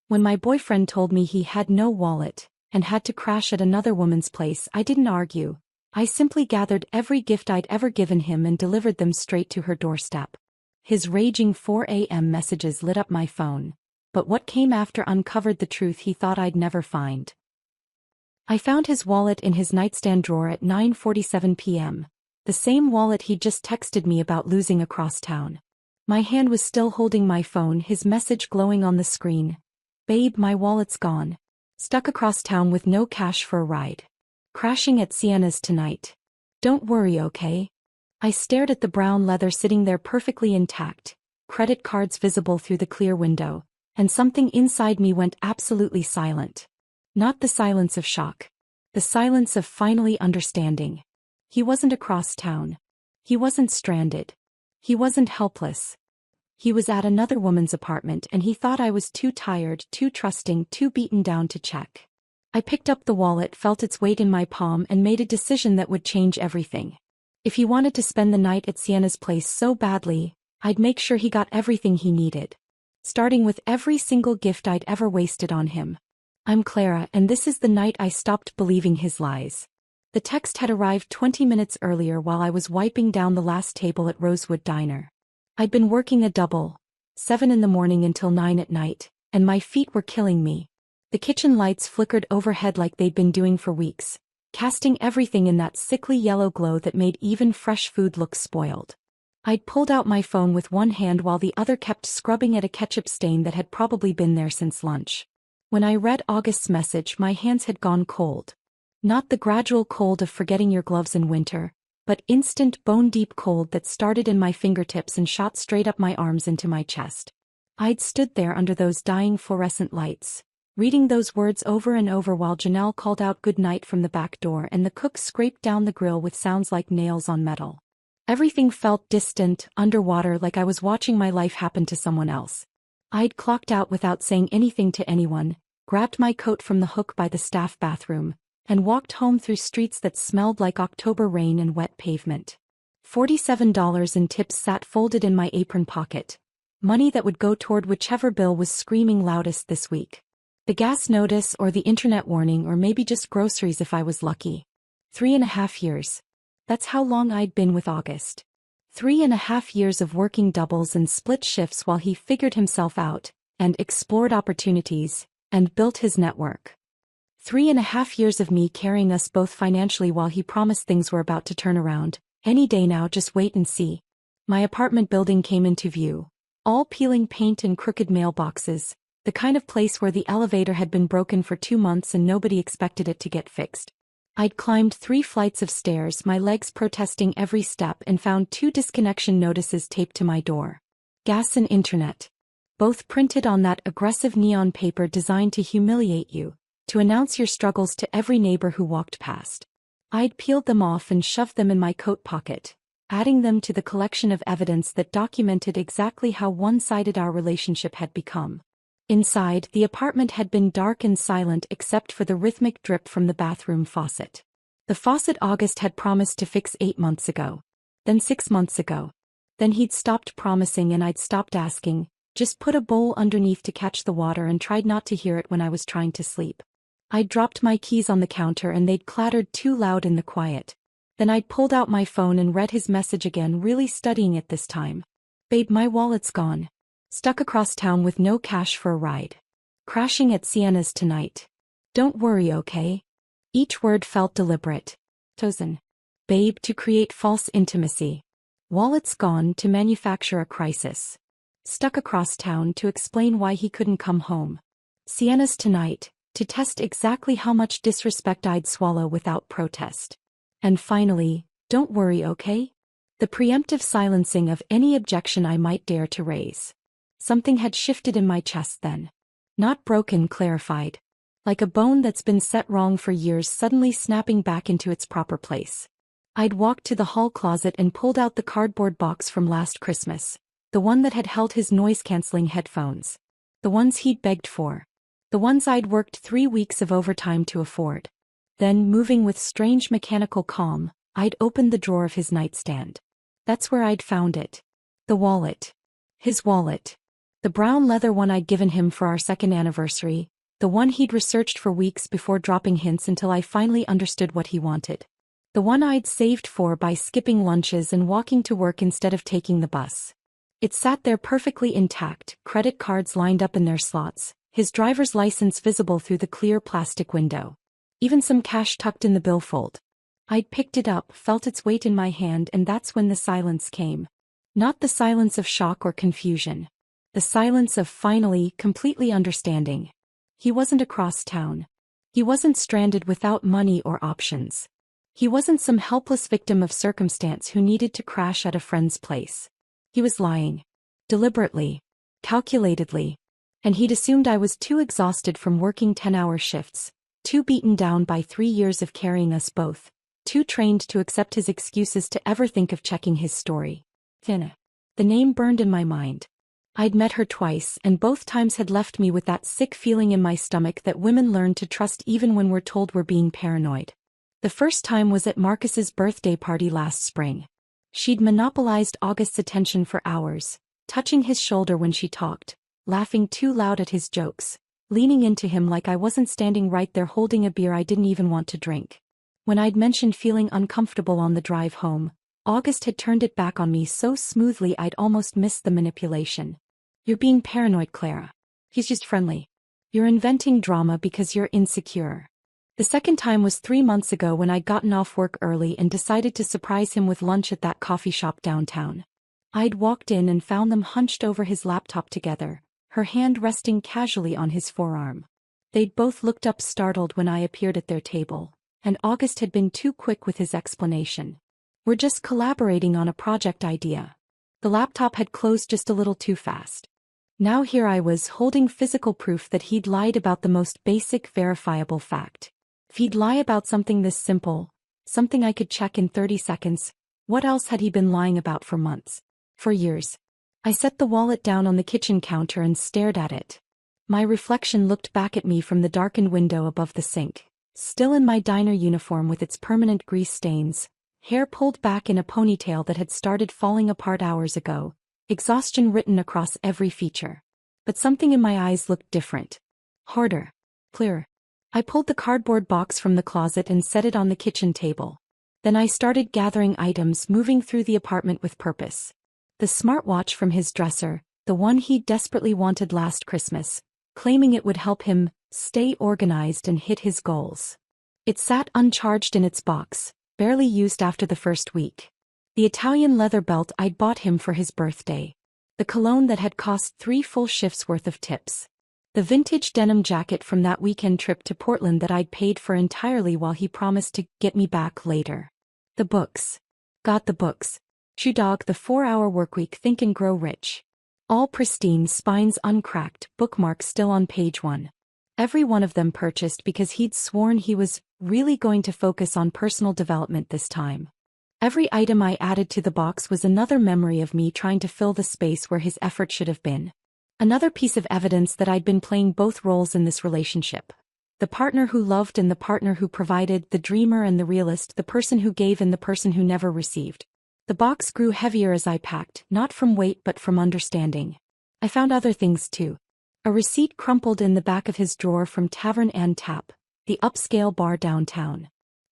When my boyfriend told me he had no wallet and had to crash at another woman's place, I didn't argue. I simply gathered every gift I'd ever given him and delivered them straight to her doorstep. His raging 4 a.m. messages lit up my phone, but what came after uncovered the truth he thought I'd never find. I found his wallet in his nightstand drawer at 9:47 p.m., the same wallet he'd just texted me about losing across town. My hand was still holding my phone, his message glowing on the screen. "Babe, my wallet's gone. Stuck across town with no cash for a ride. Crashing at Sienna's tonight. Don't worry, okay?" I stared at the brown leather sitting there perfectly intact, credit cards visible through the clear window, and something inside me went absolutely silent. Not the silence of shock. The silence of finally understanding. He wasn't across town. He wasn't stranded. He wasn't helpless. He was at another woman's apartment, and he thought I was too tired, too trusting, too beaten down to check. I picked up the wallet, felt its weight in my palm, and made a decision that would change everything. If he wanted to spend the night at Sienna's place so badly, I'd make sure he got everything he needed. Starting with every single gift I'd ever wasted on him. "I'm Clara, and this is the night I stopped believing his lies." The text had arrived 20 minutes earlier while I was wiping down the last table at Rosewood Diner. I'd been working a double, 7 in the morning until 9 at night, and my feet were killing me. The kitchen lights flickered overhead like they'd been doing for weeks, casting everything in that sickly yellow glow that made even fresh food look spoiled. I'd pulled out my phone with one hand while the other kept scrubbing at a ketchup stain that had probably been there since lunch. When I read August's message, my hands had gone cold. Not the gradual cold of forgetting your gloves in winter, but instant bone-deep cold that started in my fingertips and shot straight up my arms into my chest. I'd stood there under those dying fluorescent lights, reading those words over and over while Janelle called out good night from the back door and the cook scraped down the grill with sounds like nails on metal. Everything felt distant, underwater, like I was watching my life happen to someone else. I'd clocked out without saying anything to anyone, grabbed my coat from the hook by the staff bathroom, and walked home through streets that smelled like October rain and wet pavement. $47 in tips sat folded in my apron pocket. Money that would go toward whichever bill was screaming loudest this week. The gas notice or the internet warning, or maybe just groceries if I was lucky. 3.5 years. That's how long I'd been with August. 3.5 years of working doubles and split shifts while he figured himself out, and explored opportunities, and built his network. 3.5 years of me carrying us both financially while he promised things were about to turn around. "Any day now, just wait and see." My apartment building came into view. All peeling paint and crooked mailboxes, the kind of place where the elevator had been broken for 2 months and nobody expected it to get fixed. I'd climbed 3 flights of stairs, my legs protesting every step, and found 2 disconnection notices taped to my door. Gas and internet. Both printed on that aggressive neon paper designed to humiliate you, to announce your struggles to every neighbor who walked past. I'd peeled them off and shoved them in my coat pocket, adding them to the collection of evidence that documented exactly how one-sided our relationship had become. Inside, the apartment had been dark and silent except for the rhythmic drip from the bathroom faucet. The faucet August had promised to fix 8 months ago. Then 6 months ago. Then he'd stopped promising and I'd stopped asking, just put a bowl underneath to catch the water and tried not to hear it when I was trying to sleep. I'd dropped my keys on the counter and they'd clattered too loud in the quiet. Then I'd pulled out my phone and read his message again, really studying it this time. "Babe, my wallet's gone. Stuck across town with no cash for a ride. Crashing at Sienna's tonight. Don't worry, okay?" Each word felt deliberate. Chosen. Babe, to create false intimacy. Wallet's gone, to manufacture a crisis. Stuck across town, to explain why he couldn't come home. Sienna's tonight, to test exactly how much disrespect I'd swallow without protest. And finally, don't worry, okay? The preemptive silencing of any objection I might dare to raise. Something had shifted in my chest then. Not broken, clarified. Like a bone that's been set wrong for years suddenly snapping back into its proper place. I'd walked to the hall closet and pulled out the cardboard box from last Christmas. The one that had held his noise-canceling headphones. The ones he'd begged for. The ones I'd worked 3 weeks of overtime to afford. Then, moving with strange mechanical calm, I'd opened the drawer of his nightstand. That's where I'd found it. The wallet. His wallet. The brown leather one I'd given him for our second anniversary, the one he'd researched for weeks before dropping hints until I finally understood what he wanted. The one I'd saved for by skipping lunches and walking to work instead of taking the bus. It sat there perfectly intact, credit cards lined up in their slots, his driver's license visible through the clear plastic window. Even some cash tucked in the billfold. I'd picked it up, felt its weight in my hand, and that's when the silence came. Not the silence of shock or confusion. The silence of finally, completely understanding. He wasn't across town. He wasn't stranded without money or options. He wasn't some helpless victim of circumstance who needed to crash at a friend's place. He was lying. Deliberately. Calculatedly. And he'd assumed I was too exhausted from working 10-hour shifts, too beaten down by 3 years of carrying us both, too trained to accept his excuses to ever think of checking his story. Tina. The name burned in my mind. I'd met her twice, and both times had left me with that sick feeling in my stomach that women learn to trust even when we're told we're being paranoid. The first time was at Marcus's birthday party last spring. She'd monopolized August's attention for hours, touching his shoulder when she talked, laughing too loud at his jokes, leaning into him like I wasn't standing right there holding a beer I didn't even want to drink. When I'd mentioned feeling uncomfortable on the drive home, August had turned it back on me so smoothly I'd almost missed the manipulation. You're being paranoid, Clara. He's just friendly. You're inventing drama because you're insecure. The second time was 3 months ago when I'd gotten off work early and decided to surprise him with lunch at that coffee shop downtown. I'd walked in and found them hunched over his laptop together, her hand resting casually on his forearm. They'd both looked up startled when I appeared at their table, and August had been too quick with his explanation. We're just collaborating on a project idea. The laptop had closed just a little too fast. Now here I was holding physical proof that he'd lied about the most basic verifiable fact. If he'd lie about something this simple, something I could check in 30 seconds, what else had he been lying about for months? For years? I set the wallet down on the kitchen counter and stared at it. My reflection looked back at me from the darkened window above the sink, still in my diner uniform with its permanent grease stains, hair pulled back in a ponytail that had started falling apart hours ago, exhaustion written across every feature. But something in my eyes looked different. Harder. Clearer. I pulled the cardboard box from the closet and set it on the kitchen table. Then I started gathering items, moving through the apartment with purpose. The smartwatch from his dresser, the one he desperately wanted last Christmas, claiming it would help him stay organized and hit his goals. It sat uncharged in its box, barely used after the first week. The Italian leather belt I'd bought him for his birthday. The cologne that had cost 3 full shifts worth of tips. The vintage denim jacket from that weekend trip to Portland that I'd paid for entirely while he promised to get me back later. The books. Got the books. Shoe Dog, The 4-Hour Workweek, Think and Grow Rich. All pristine, spines uncracked, bookmarks still on page 1. Every one of them purchased because he'd sworn he was really going to focus on personal development this time. Every item I added to the box was another memory of me trying to fill the space where his effort should have been. Another piece of evidence that I'd been playing both roles in this relationship. The partner who loved and the partner who provided, the dreamer and the realist, the person who gave and the person who never received. The box grew heavier as I packed, not from weight but from understanding. I found other things too. A receipt crumpled in the back of his drawer from Tavern and Tap, the upscale bar downtown.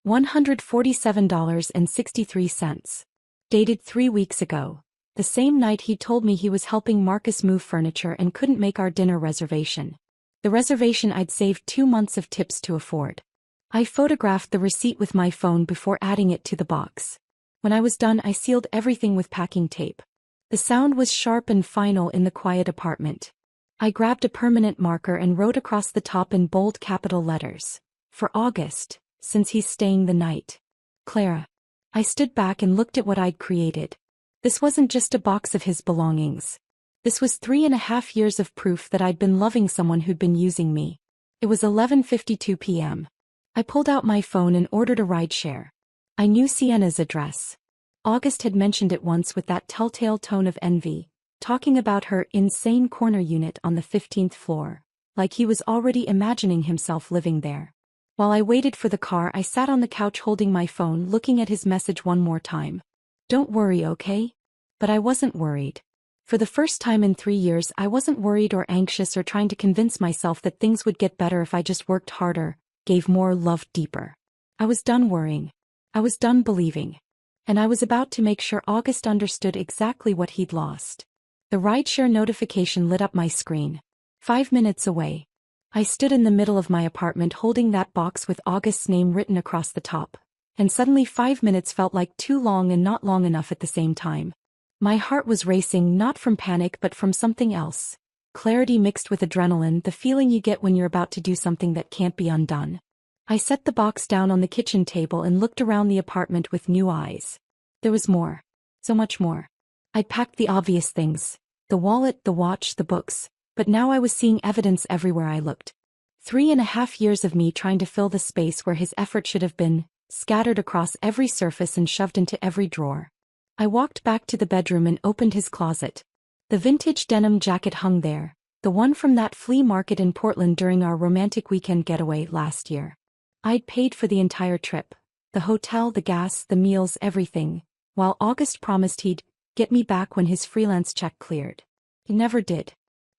$147.63. Dated 3 weeks ago. The same night he told me he was helping Marcus move furniture and couldn't make our dinner reservation. The reservation I'd saved 2 months of tips to afford. I photographed the receipt with my phone before adding it to the box. When I was done, I sealed everything with packing tape. The sound was sharp and final in the quiet apartment. I grabbed a permanent marker and wrote across the top in bold capital letters. For August, since he's staying the night. Clara. I stood back and looked at what I'd created. This wasn't just a box of his belongings. This was 3.5 years of proof that I'd been loving someone who'd been using me. It was 11:52 p.m. I pulled out my phone and ordered a rideshare. I knew Sienna's address. August had mentioned it once with that telltale tone of envy, talking about her insane corner unit on the 15th floor, like he was already imagining himself living there. While I waited for the car, I sat on the couch holding my phone, looking at his message one more time. Don't worry, okay? But I wasn't worried. For the first time in 3 years, I wasn't worried or anxious or trying to convince myself that things would get better if I just worked harder, gave more, loved deeper. I was done worrying. I was done believing. And I was about to make sure August understood exactly what he'd lost. The rideshare notification lit up my screen. 5 minutes away. I stood in the middle of my apartment holding that box with August's name written across the top. And suddenly 5 minutes felt like too long and not long enough at the same time. My heart was racing, not from panic but from something else. Clarity mixed with adrenaline, the feeling you get when you're about to do something that can't be undone. I set the box down on the kitchen table and looked around the apartment with new eyes. There was more. So much more. I'd packed the obvious things. The wallet, the watch, the books. But now I was seeing evidence everywhere I looked. 3.5 years of me trying to fill the space where his effort should have been, scattered across every surface and shoved into every drawer. I walked back to the bedroom and opened his closet. The vintage denim jacket hung there, the one from that flea market in Portland during our romantic weekend getaway last year. I'd paid for the entire trip. The hotel, the gas, the meals, everything, while August promised he'd get me back when his freelance check cleared. He never did.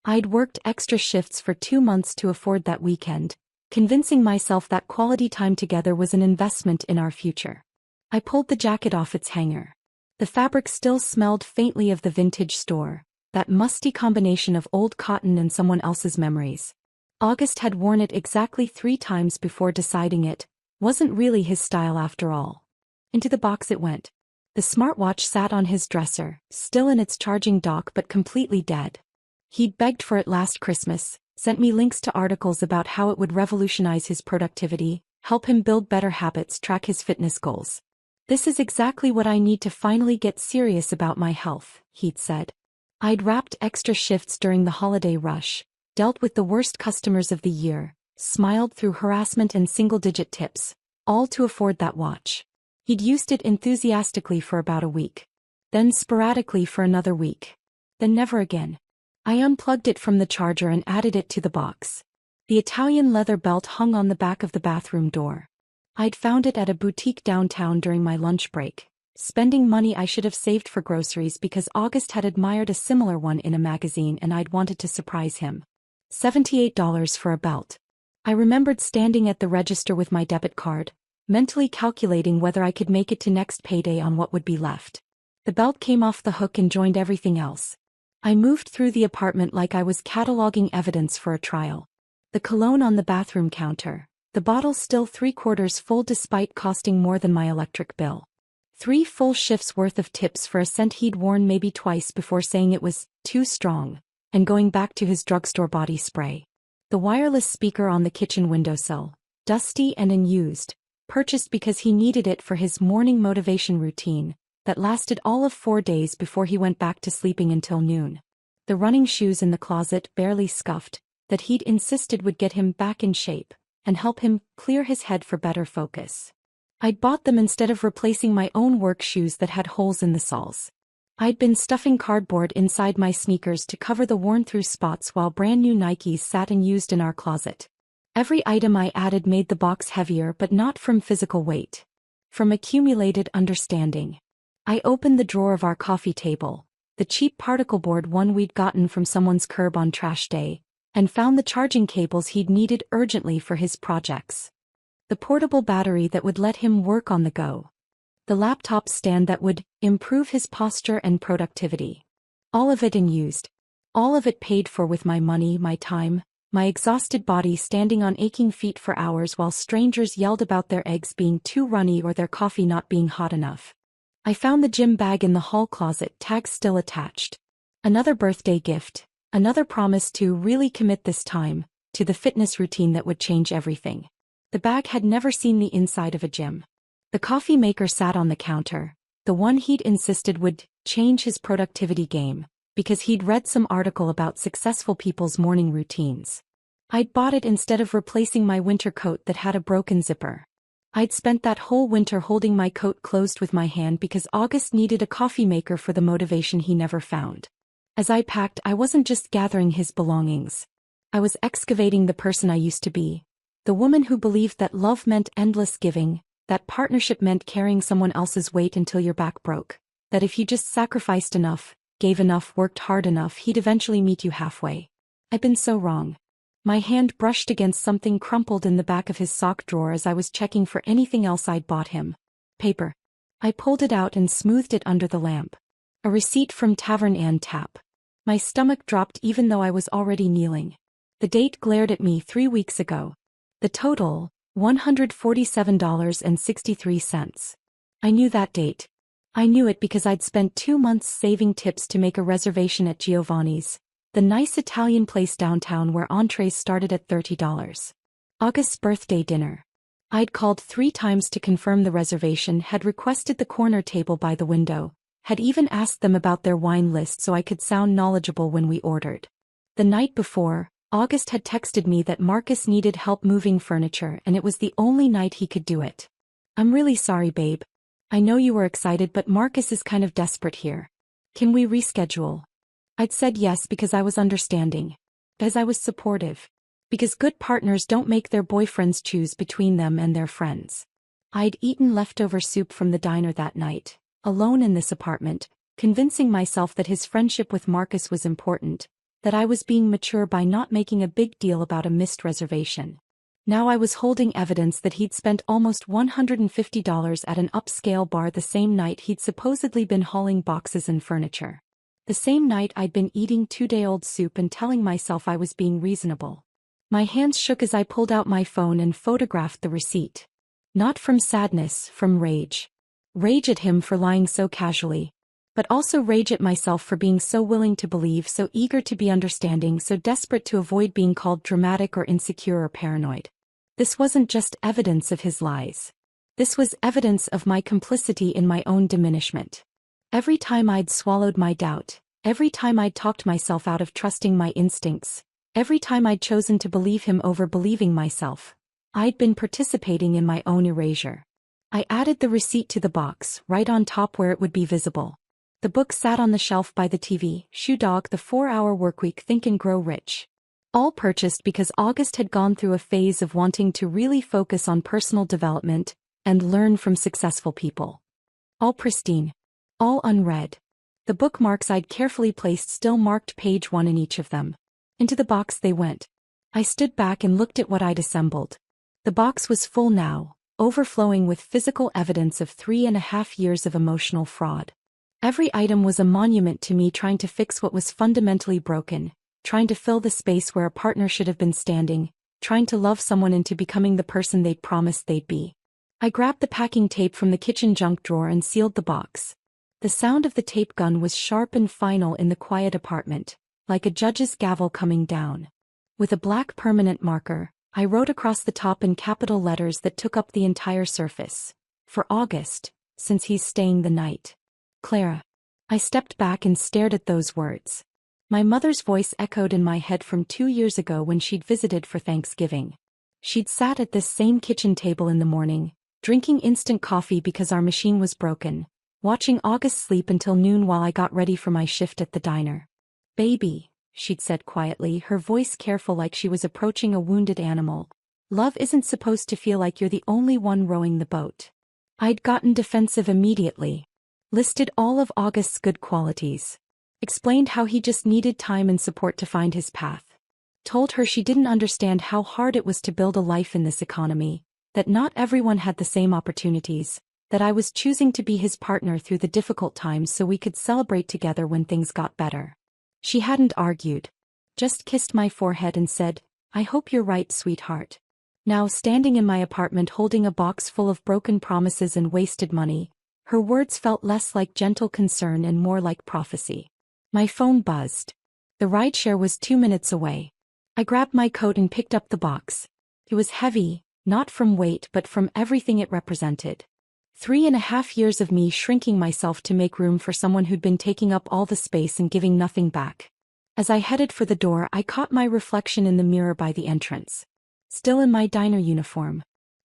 I'd worked extra shifts for 2 months to afford that weekend, convincing myself that quality time together was an investment in our future. I pulled the jacket off its hanger. The fabric still smelled faintly of the vintage store, that musty combination of old cotton and someone else's memories. August had worn it exactly 3 times before deciding it wasn't really his style after all. Into the box it went. The smartwatch sat on his dresser, still in its charging dock but completely dead. He'd begged for it last Christmas, sent me links to articles about how it would revolutionize his productivity, help him build better habits, track his fitness goals. This is exactly what I need to finally get serious about my health, he'd said. I'd wrapped extra shifts during the holiday rush, dealt with the worst customers of the year, smiled through harassment and single-digit tips, all to afford that watch. He'd used it enthusiastically for about a week. Then sporadically for another week. Then never again. I unplugged it from the charger and added it to the box. The Italian leather belt hung on the back of the bathroom door. I'd found it at a boutique downtown during my lunch break, spending money I should have saved for groceries because August had admired a similar one in a magazine and I'd wanted to surprise him. $78 for a belt. I remembered standing at the register with my debit card, mentally calculating whether I could make it to next payday on what would be left. The belt came off the hook and joined everything else. I moved through the apartment like I was cataloging evidence for a trial. The cologne on the bathroom counter. The bottle still 3/4 full despite costing more than my electric bill. 3 full shifts worth of tips for a scent he'd worn maybe twice before saying it was too strong, and going back to his drugstore body spray. The wireless speaker on the kitchen windowsill, dusty and unused, purchased because he needed it for his morning motivation routine, that lasted all of 4 days before he went back to sleeping until noon. The running shoes in the closet, barely scuffed, that he'd insisted would get him back in shape and help him clear his head for better focus. I'd bought them instead of replacing my own work shoes that had holes in the soles. I'd been stuffing cardboard inside my sneakers to cover the worn-through spots while brand new Nikes sat unused in our closet. Every item I added made the box heavier, but not from physical weight. From accumulated understanding. I opened the drawer of our coffee table, the cheap particle board one we'd gotten from someone's curb on trash day, and found the charging cables he'd needed urgently for his projects. The portable battery that would let him work on the go. The laptop stand that would improve his posture and productivity. All of it unused. All of it paid for with my money, my time, my exhausted body standing on aching feet for hours while strangers yelled about their eggs being too runny or their coffee not being hot enough. I found the gym bag in the hall closet, tag still attached. Another birthday gift. Another promise to really commit this time to the fitness routine that would change everything. The bag had never seen the inside of a gym. The coffee maker sat on the counter, the one he'd insisted would change his productivity game, because he'd read some article about successful people's morning routines. I'd bought it instead of replacing my winter coat that had a broken zipper. I'd spent that whole winter holding my coat closed with my hand because August needed a coffee maker for the motivation he never found. As I packed, I wasn't just gathering his belongings. I was excavating the person I used to be. The woman who believed that love meant endless giving, that partnership meant carrying someone else's weight until your back broke, that if you just sacrificed enough, gave enough, worked hard enough, he'd eventually meet you halfway. I'd been so wrong. My hand brushed against something crumpled in the back of his sock drawer as I was checking for anything else I'd bought him. Paper. I pulled it out and smoothed it under the lamp. A receipt from Tavern and Tap. My stomach dropped even though I was already kneeling. The date glared at me 3 weeks ago. The total, $147.63. I knew that date. I knew it because I'd spent 2 months saving tips to make a reservation at Giovanni's, the nice Italian place downtown where entrees started at $30. August's birthday dinner. I'd called 3 times to confirm the reservation, had requested the corner table by the window, had even asked them about their wine list so I could sound knowledgeable when we ordered. The night before, August had texted me that Marcus needed help moving furniture and it was the only night he could do it. I'm really sorry, babe. I know you were excited, but Marcus is kind of desperate here. Can we reschedule? I'd said yes because I was understanding. Because I was supportive. Because good partners don't make their boyfriends choose between them and their friends. I'd eaten leftover soup from the diner that night, alone in this apartment, convincing myself that his friendship with Marcus was important, that I was being mature by not making a big deal about a missed reservation. Now I was holding evidence that he'd spent almost $150 at an upscale bar the same night he'd supposedly been hauling boxes and furniture. The same night I'd been eating 2-day-old soup and telling myself I was being reasonable. My hands shook as I pulled out my phone and photographed the receipt. Not from sadness, from rage. Rage at him for lying so casually. But also rage at myself for being so willing to believe, so eager to be understanding, so desperate to avoid being called dramatic or insecure or paranoid. This wasn't just evidence of his lies. This was evidence of my complicity in my own diminishment. Every time I'd swallowed my doubt, every time I'd talked myself out of trusting my instincts, every time I'd chosen to believe him over believing myself, I'd been participating in my own erasure. I added the receipt to the box, right on top where it would be visible. The book sat on the shelf by the TV, Shoe Dog, The 4-Hour Workweek, Think and Grow Rich. All purchased because August had gone through a phase of wanting to really focus on personal development and learn from successful people. All pristine. All unread. The bookmarks I'd carefully placed still marked page 1 in each of them. Into the box they went. I stood back and looked at what I'd assembled. The box was full now, overflowing with physical evidence of 3.5 years of emotional fraud. Every item was a monument to me trying to fix what was fundamentally broken, trying to fill the space where a partner should have been standing, trying to love someone into becoming the person they'd promised they'd be. I grabbed the packing tape from the kitchen junk drawer and sealed the box. The sound of the tape gun was sharp and final in the quiet apartment, like a judge's gavel coming down. With a black permanent marker, I wrote across the top in capital letters that took up the entire surface. For August, since he's staying the night. Clara. I stepped back and stared at those words. My mother's voice echoed in my head from 2 years ago when she'd visited for Thanksgiving. She'd sat at this same kitchen table in the morning, drinking instant coffee because our machine was broken, watching August sleep until noon while I got ready for my shift at the diner. Baby, she'd said quietly, her voice careful like she was approaching a wounded animal. Love isn't supposed to feel like you're the only one rowing the boat. I'd gotten defensive immediately. Listed all of August's good qualities. Explained how he just needed time and support to find his path. Told her she didn't understand how hard it was to build a life in this economy, that not everyone had the same opportunities, that I was choosing to be his partner through the difficult times so we could celebrate together when things got better. She hadn't argued. Just kissed my forehead and said, "I hope you're right, sweetheart." Now standing in my apartment holding a box full of broken promises and wasted money, her words felt less like gentle concern and more like prophecy. My phone buzzed. The rideshare was 2 minutes away. I grabbed my coat and picked up the box. It was heavy, not from weight but from everything it represented. 3.5 years of me shrinking myself to make room for someone who'd been taking up all the space and giving nothing back. As I headed for the door, I caught my reflection in the mirror by the entrance. Still in my diner uniform.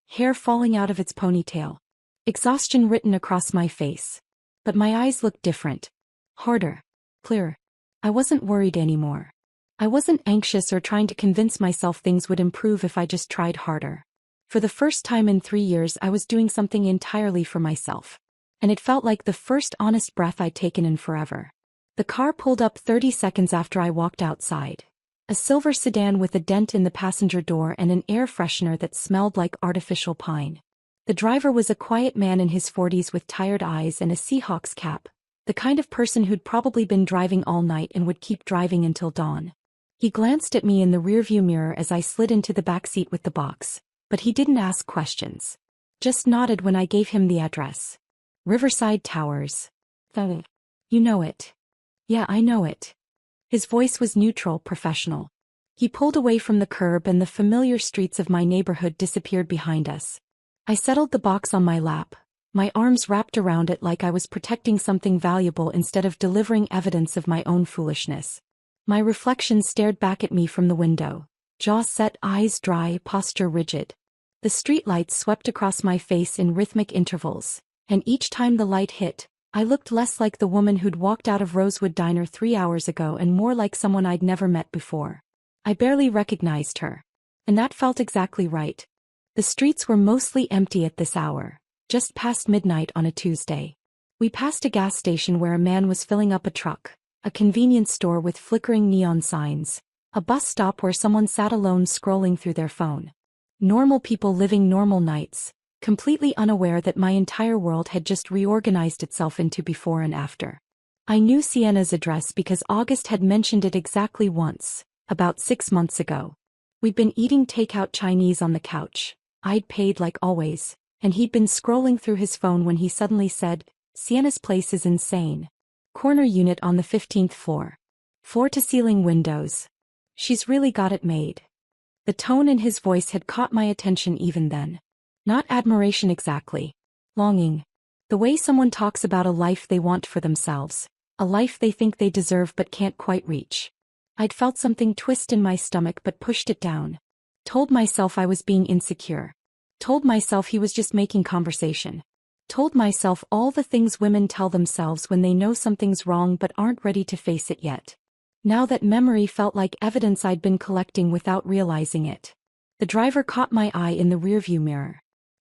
Hair falling out of its ponytail. Exhaustion written across my face. But my eyes looked different. Harder. Clearer. I wasn't worried anymore. I wasn't anxious or trying to convince myself things would improve if I just tried harder. For the first time in 3 years I was doing something entirely for myself. And it felt like the first honest breath I'd taken in forever. The car pulled up 30 seconds after I walked outside. A silver sedan with a dent in the passenger door and an air freshener that smelled like artificial pine. The driver was a quiet man in his 40s with tired eyes and a Seahawks cap, the kind of person who'd probably been driving all night and would keep driving until dawn. He glanced at me in the rearview mirror as I slid into the back seat with the box, but he didn't ask questions. Just nodded when I gave him the address. Riverside Towers. You know it. Yeah, I know it. His voice was neutral, professional. He pulled away from the curb and the familiar streets of my neighborhood disappeared behind us. I settled the box on my lap, my arms wrapped around it like I was protecting something valuable instead of delivering evidence of my own foolishness. My reflection stared back at me from the window, jaw set, eyes dry, posture rigid. The streetlights swept across my face in rhythmic intervals, and each time the light hit, I looked less like the woman who'd walked out of Rosewood Diner 3 hours ago and more like someone I'd never met before. I barely recognized her. And that felt exactly right. The streets were mostly empty at this hour, just past midnight on a Tuesday. We passed a gas station where a man was filling up a truck, a convenience store with flickering neon signs, a bus stop where someone sat alone scrolling through their phone. Normal people living normal nights, completely unaware that my entire world had just reorganized itself into before and after. I knew Sienna's address because August had mentioned it exactly once, about 6 months ago. We'd been eating takeout Chinese on the couch. I'd paid like always, and he'd been scrolling through his phone when he suddenly said, "Sienna's place is insane. Corner unit on the 15th floor. Floor-to-ceiling windows. She's really got it made." The tone in his voice had caught my attention even then. Not admiration exactly. Longing. The way someone talks about a life they want for themselves, a life they think they deserve but can't quite reach. I'd felt something twist in my stomach but pushed it down. Told myself I was being insecure. Told myself he was just making conversation. Told myself all the things women tell themselves when they know something's wrong but aren't ready to face it yet. Now that memory felt like evidence I'd been collecting without realizing it. The driver caught my eye in the rearview mirror.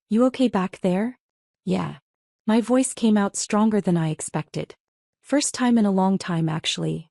"You okay back there?" "Yeah." My voice came out stronger than I expected. First time in a long time actually.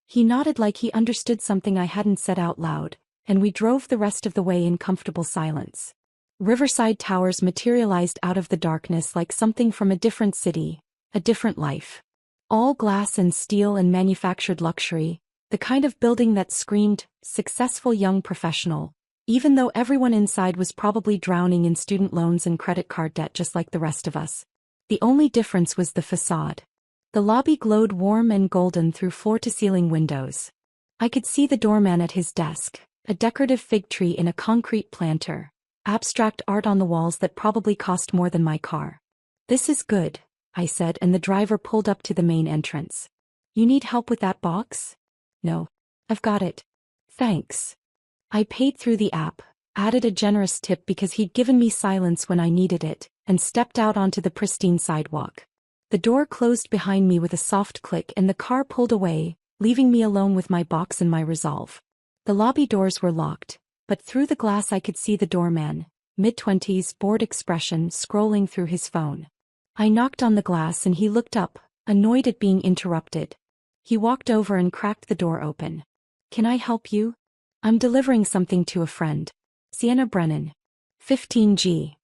He nodded like he understood something I hadn't said out loud, and we drove the rest of the way in comfortable silence. Riverside Towers materialized out of the darkness like something from a different city, a different life. All glass and steel and manufactured luxury, the kind of building that screamed, successful young professional, even though everyone inside was probably drowning in student loans and credit card debt just like the rest of us. The only difference was the facade. The lobby glowed warm and golden through floor-to-ceiling windows. I could see the doorman at his desk, a decorative fig tree in a concrete planter, abstract art on the walls that probably cost more than my car. "This is good," I said, and the driver pulled up to the main entrance. "You need help with that box?" "No. I've got it. Thanks." I paid through the app, added a generous tip because he'd given me silence when I needed it, and stepped out onto the pristine sidewalk. The door closed behind me with a soft click and the car pulled away, leaving me alone with my box and my resolve. The lobby doors were locked, but through the glass I could see the doorman, mid-20s, bored expression, scrolling through his phone. I knocked on the glass and he looked up, annoyed at being interrupted. He walked over and cracked the door open. "Can I help you?" "I'm delivering something to a friend. Sienna Brennan. 15G.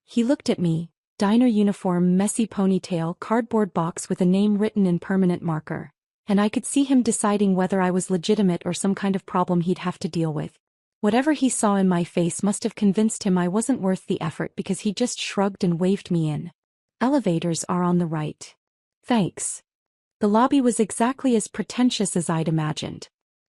He looked at me, diner uniform, messy ponytail, cardboard box with a name written in permanent marker, and I could see him deciding whether I was legitimate or some kind of problem he'd have to deal with. Whatever he saw in my face must have convinced him I wasn't worth the effort because he just shrugged and waved me in. "Elevators are on the right." "Thanks." The lobby was exactly as pretentious as I'd imagined.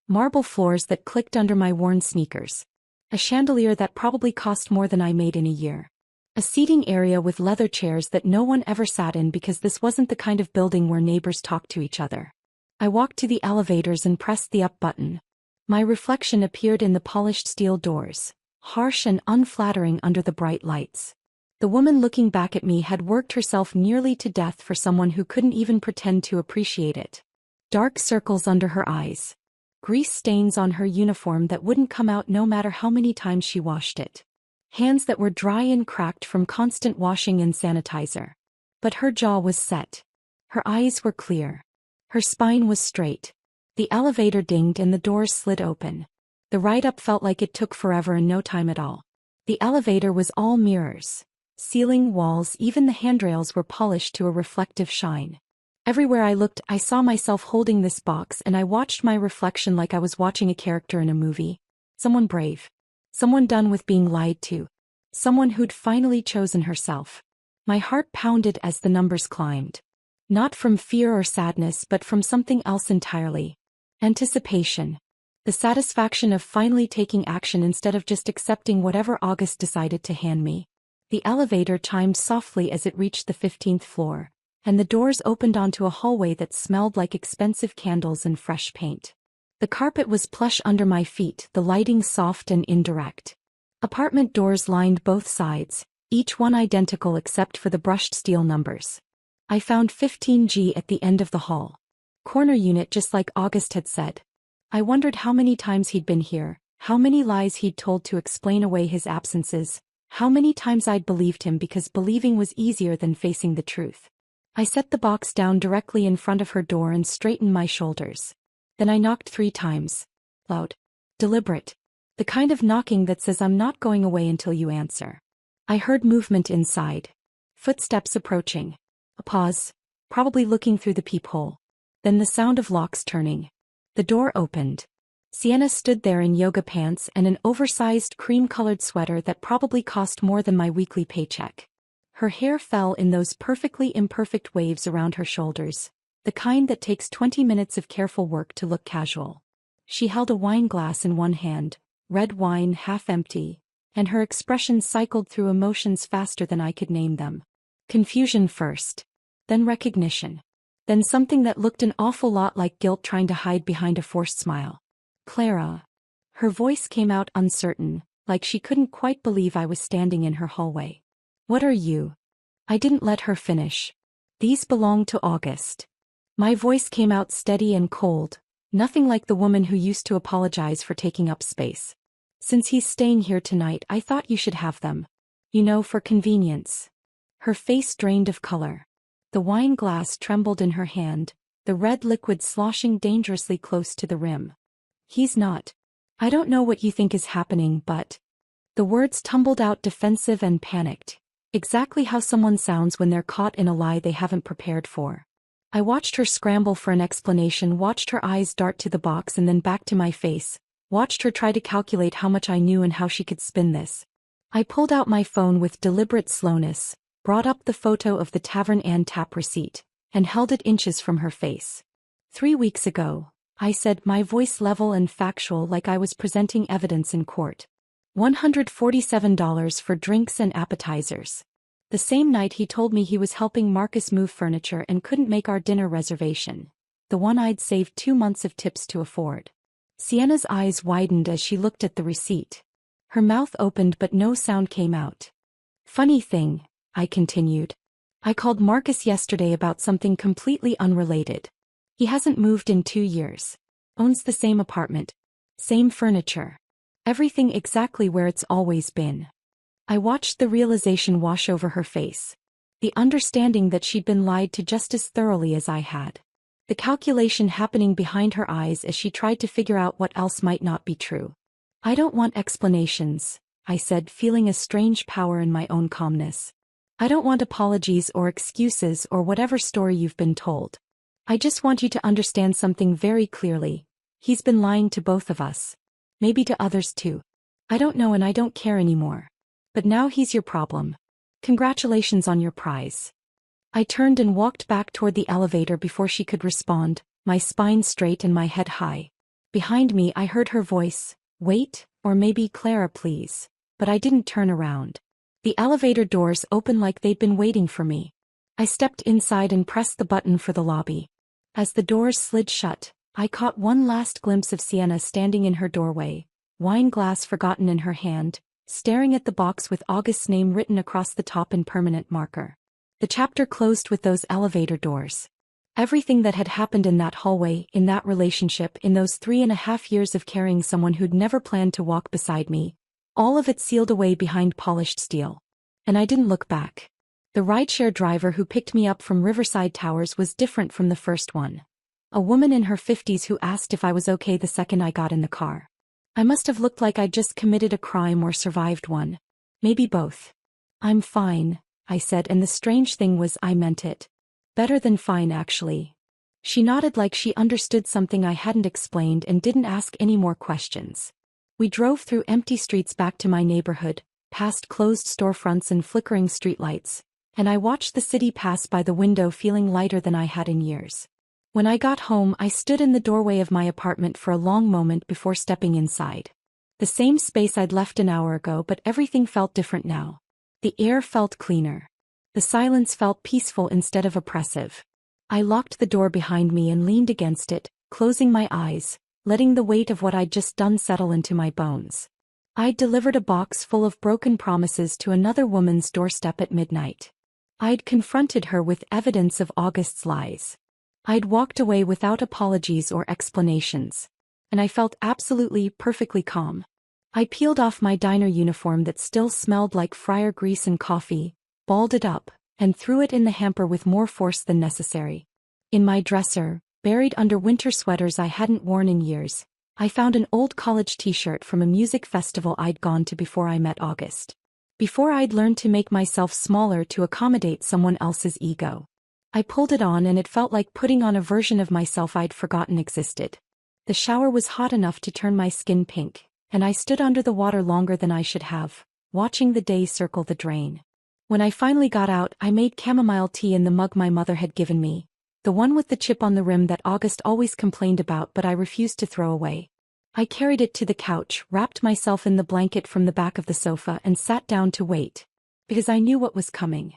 Marble floors that clicked under my worn sneakers. A chandelier that probably cost more than I made in a year. A seating area with leather chairs that no one ever sat in because this wasn't the kind of building where neighbors talked to each other. I walked to the elevators and pressed the up button. My reflection appeared in the polished steel doors, harsh and unflattering under the bright lights. The woman looking back at me had worked herself nearly to death for someone who couldn't even pretend to appreciate it. Dark circles under her eyes. Grease stains on her uniform that wouldn't come out no matter how many times she washed it. Hands that were dry and cracked from constant washing and sanitizer. But her jaw was set. Her eyes were clear. Her spine was straight. The elevator dinged and the doors slid open. The ride up felt like it took forever and no time at all. The elevator was all mirrors. Ceiling, walls, even the handrails were polished to a reflective shine. Everywhere I looked, I saw myself holding this box, and I watched my reflection like I was watching a character in a movie. Someone brave. Someone done with being lied to. Someone who'd finally chosen herself. My heart pounded as the numbers climbed. Not from fear or sadness, but from something else entirely. Anticipation. The satisfaction of finally taking action instead of just accepting whatever August decided to hand me. The elevator chimed softly as it reached the 15th floor, and the doors opened onto a hallway that smelled like expensive candles and fresh paint. The carpet was plush under my feet, the lighting soft and indirect. Apartment doors lined both sides, each one identical except for the brushed steel numbers. I found 15G at the end of the hall. Corner unit, just like August had said. I wondered how many times he'd been here, how many lies he'd told to explain away his absences, how many times I'd believed him because believing was easier than facing the truth. I set the box down directly in front of her door and straightened my shoulders. Then I knocked 3 times. Loud. Deliberate. The kind of knocking that says I'm not going away until you answer. I heard movement inside. Footsteps approaching. A pause, probably looking through the peephole. Then the sound of locks turning. The door opened. Sienna stood there in yoga pants and an oversized cream-colored sweater that probably cost more than my weekly paycheck. Her hair fell in those perfectly imperfect waves around her shoulders, the kind that takes 20 minutes of careful work to look casual. She held a wine glass in one hand, red wine half empty, and her expression cycled through emotions faster than I could name them. Confusion first, then recognition, then something that looked an awful lot like guilt trying to hide behind a forced smile. Clara. Her voice came out uncertain, like she couldn't quite believe I was standing in her hallway. What are you? I didn't let her finish. These belong to August. My voice came out steady and cold, nothing like the woman who used to apologize for taking up space. Since he's staying here tonight, I thought you should have them. You know, for convenience. Her face drained of color. The wine glass trembled in her hand, the red liquid sloshing dangerously close to the rim. He's not. I don't know what you think is happening, but... The words tumbled out defensive and panicked. Exactly how someone sounds when they're caught in a lie they haven't prepared for. I watched her scramble for an explanation, watched her eyes dart to the box and then back to my face, watched her try to calculate how much I knew and how she could spin this. I pulled out my phone with deliberate slowness, brought up the photo of the Tavern Ann tap receipt, and held it inches from her face. 3 weeks ago, I said, my voice level and factual like I was presenting evidence in court. $147 for drinks and appetizers. The same night he told me he was helping Marcus move furniture and couldn't make our dinner reservation. The one I'd saved 2 months of tips to afford. Sienna's eyes widened as she looked at the receipt. Her mouth opened but no sound came out. Funny thing, I continued. I called Marcus yesterday about something completely unrelated. He hasn't moved in 2 years. Owns the same apartment. Same furniture. Everything exactly where it's always been. I watched the realization wash over her face. The understanding that she'd been lied to just as thoroughly as I had. The calculation happening behind her eyes as she tried to figure out what else might not be true. I don't want explanations, I said, feeling a strange power in my own calmness. I don't want apologies or excuses or whatever story you've been told. I just want you to understand something very clearly. He's been lying to both of us. Maybe to others too. I don't know and I don't care anymore. But now he's your problem. Congratulations on your prize. I turned and walked back toward the elevator before she could respond, my spine straight and my head high. Behind me I heard her voice, wait, or maybe Clara please, but I didn't turn around. The elevator doors opened like they'd been waiting for me. I stepped inside and pressed the button for the lobby. As the doors slid shut, I caught one last glimpse of Sienna standing in her doorway, wine glass forgotten in her hand, staring at the box with August's name written across the top in permanent marker. The chapter closed with those elevator doors. Everything that had happened in that hallway, in that relationship, in those 3.5 years of carrying someone who'd never planned to walk beside me, all of it sealed away behind polished steel. And I didn't look back. The rideshare driver who picked me up from Riverside Towers was different from the first one. A woman in her 50s who asked if I was okay the second I got in the car. I must have looked like I'd just committed a crime or survived one. Maybe both. I'm fine, I said, and the strange thing was I meant it. Better than fine, actually. She nodded like she understood something I hadn't explained and didn't ask any more questions. We drove through empty streets back to my neighborhood, past closed storefronts and flickering streetlights, and I watched the city pass by the window feeling lighter than I had in years. When I got home, I stood in the doorway of my apartment for a long moment before stepping inside. The same space I'd left an hour ago, but everything felt different now. The air felt cleaner. The silence felt peaceful instead of oppressive. I locked the door behind me and leaned against it, closing my eyes, letting the weight of what I'd just done settle into my bones. I'd delivered a box full of broken promises to another woman's doorstep at midnight. I'd confronted her with evidence of August's lies. I'd walked away without apologies or explanations. And I felt absolutely, perfectly calm. I peeled off my diner uniform that still smelled like fryer grease and coffee, balled it up, and threw it in the hamper with more force than necessary. In my dresser, buried under winter sweaters I hadn't worn in years, I found an old college t-shirt from a music festival I'd gone to before I met August. Before I'd learned to make myself smaller to accommodate someone else's ego. I pulled it on and it felt like putting on a version of myself I'd forgotten existed. The shower was hot enough to turn my skin pink, and I stood under the water longer than I should have, watching the day circle the drain. When I finally got out, I made chamomile tea in the mug my mother had given me, the one with the chip on the rim that August always complained about but I refused to throw away. I carried it to the couch, wrapped myself in the blanket from the back of the sofa and sat down to wait. Because I knew what was coming.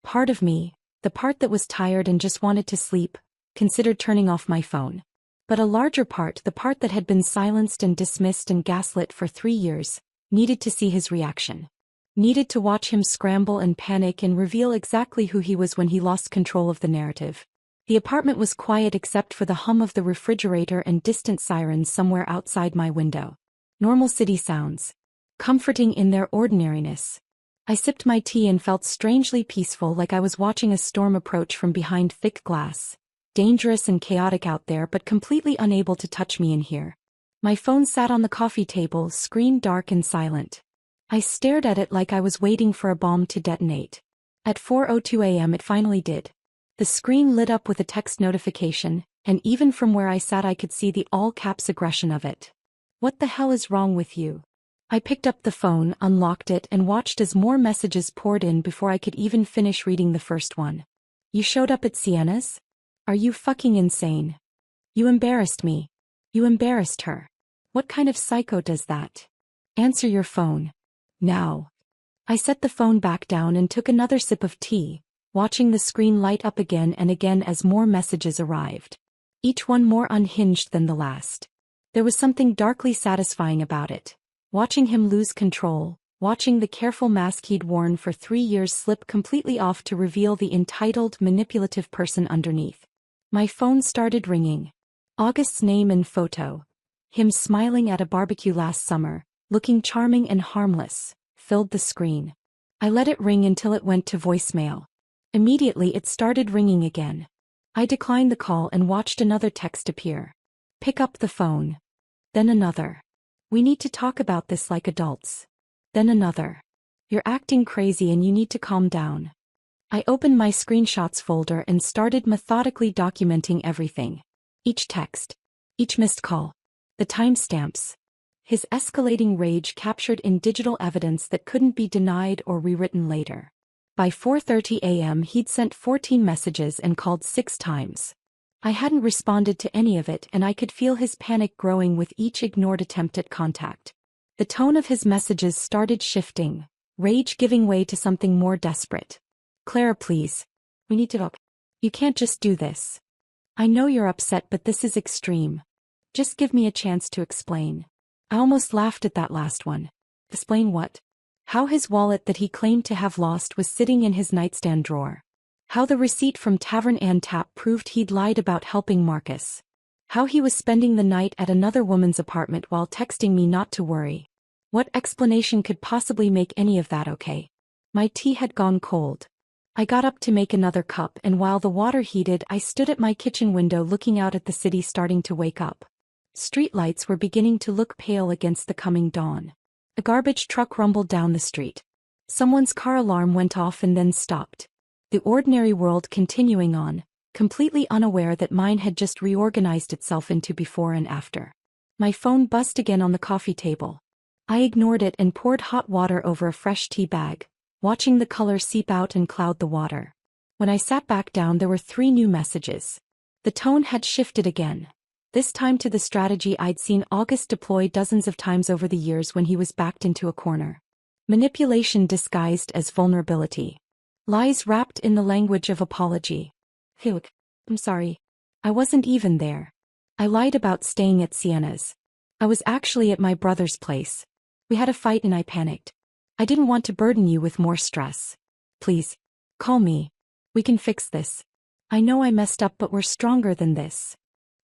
Part of me, the part that was tired and just wanted to sleep, considered turning off my phone. But a larger part, the part that had been silenced and dismissed and gaslit for 3 years, needed to see his reaction. Needed to watch him scramble and panic and reveal exactly who he was when he lost control of the narrative. The apartment was quiet except for the hum of the refrigerator and distant sirens somewhere outside my window. Normal city sounds. Comforting in their ordinariness. I sipped my tea and felt strangely peaceful, like I was watching a storm approach from behind thick glass. Dangerous and chaotic out there but completely unable to touch me in here. My phone sat on the coffee table, screen dark and silent. I stared at it like I was waiting for a bomb to detonate. At 4:02 a.m. it finally did. The screen lit up with a text notification, and even from where I sat I could see the all-caps aggression of it. "What the hell is wrong with you?" I picked up the phone, unlocked it, and watched as more messages poured in before I could even finish reading the first one. "You showed up at Sienna's? Are you fucking insane? You embarrassed me. You embarrassed her. What kind of psycho does that? Answer your phone. Now." I set the phone back down and took another sip of tea, watching the screen light up again and again as more messages arrived. Each one more unhinged than the last. There was something darkly satisfying about it. Watching him lose control, watching the careful mask he'd worn for 3 years slip completely off to reveal the entitled, manipulative person underneath. My phone started ringing. August's name and photo. Him smiling at a barbecue last summer, looking charming and harmless, filled the screen. I let it ring until it went to voicemail. Immediately it started ringing again. I declined the call and watched another text appear. "Pick up the phone." Then another. "We need to talk about this like adults." Then another. "You're acting crazy and you need to calm down." I opened my screenshots folder and started methodically documenting everything. Each text. Each missed call. The timestamps. His escalating rage captured in digital evidence that couldn't be denied or rewritten later. By 4:30 a.m. he'd sent 14 messages and called 6 times. I hadn't responded to any of it and I could feel his panic growing with each ignored attempt at contact. The tone of his messages started shifting, rage giving way to something more desperate. "Clara, please. We need to talk. You can't just do this. I know you're upset but this is extreme. Just give me a chance to explain." I almost laughed at that last one. Explain what? How his wallet that he claimed to have lost was sitting in his nightstand drawer. How the receipt from Tavern and Tap proved he'd lied about helping Marcus. How he was spending the night at another woman's apartment while texting me not to worry. What explanation could possibly make any of that okay? My tea had gone cold. I got up to make another cup, and while the water heated, I stood at my kitchen window looking out at the city starting to wake up. Streetlights were beginning to look pale against the coming dawn. A garbage truck rumbled down the street. Someone's car alarm went off and then stopped. The ordinary world continuing on, completely unaware that mine had just reorganized itself into before and after. My phone buzzed again on the coffee table. I ignored it and poured hot water over a fresh tea bag, watching the color seep out and cloud the water. When I sat back down, there were 3 new messages. The tone had shifted again. This time to the strategy I'd seen August deploy dozens of times over the years when he was backed into a corner. Manipulation disguised as vulnerability. Lies wrapped in the language of apology. Look, I'm sorry. I wasn't even there. I lied about staying at Sienna's. I was actually at my brother's place. We had a fight and I panicked. I didn't want to burden you with more stress. Please, call me. We can fix this. I know I messed up, but we're stronger than this.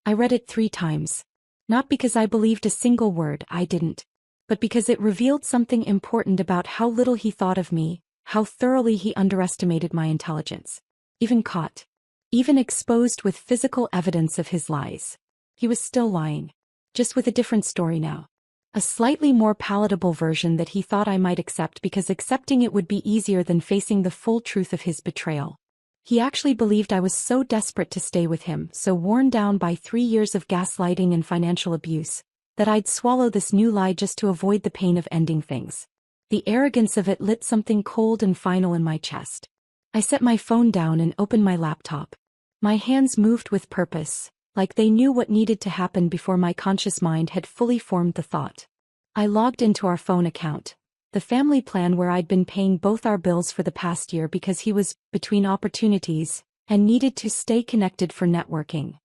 I read it 3 times. Not because I believed a single word, I didn't. But because it revealed something important about how little he thought of me, how thoroughly he underestimated my intelligence. Even caught. Even exposed with physical evidence of his lies. He was still lying. Just with a different story now. A slightly more palatable version that he thought I might accept because accepting it would be easier than facing the full truth of his betrayal. He actually believed I was so desperate to stay with him, so worn down by 3 years of gaslighting and financial abuse, that I'd swallow this new lie just to avoid the pain of ending things. The arrogance of it lit something cold and final in my chest. I set my phone down and opened my laptop. My hands moved with purpose, like they knew what needed to happen before my conscious mind had fully formed the thought. I logged into our phone account, the family plan where I'd been paying both our bills for the past year because he was between opportunities and needed to stay connected for networking.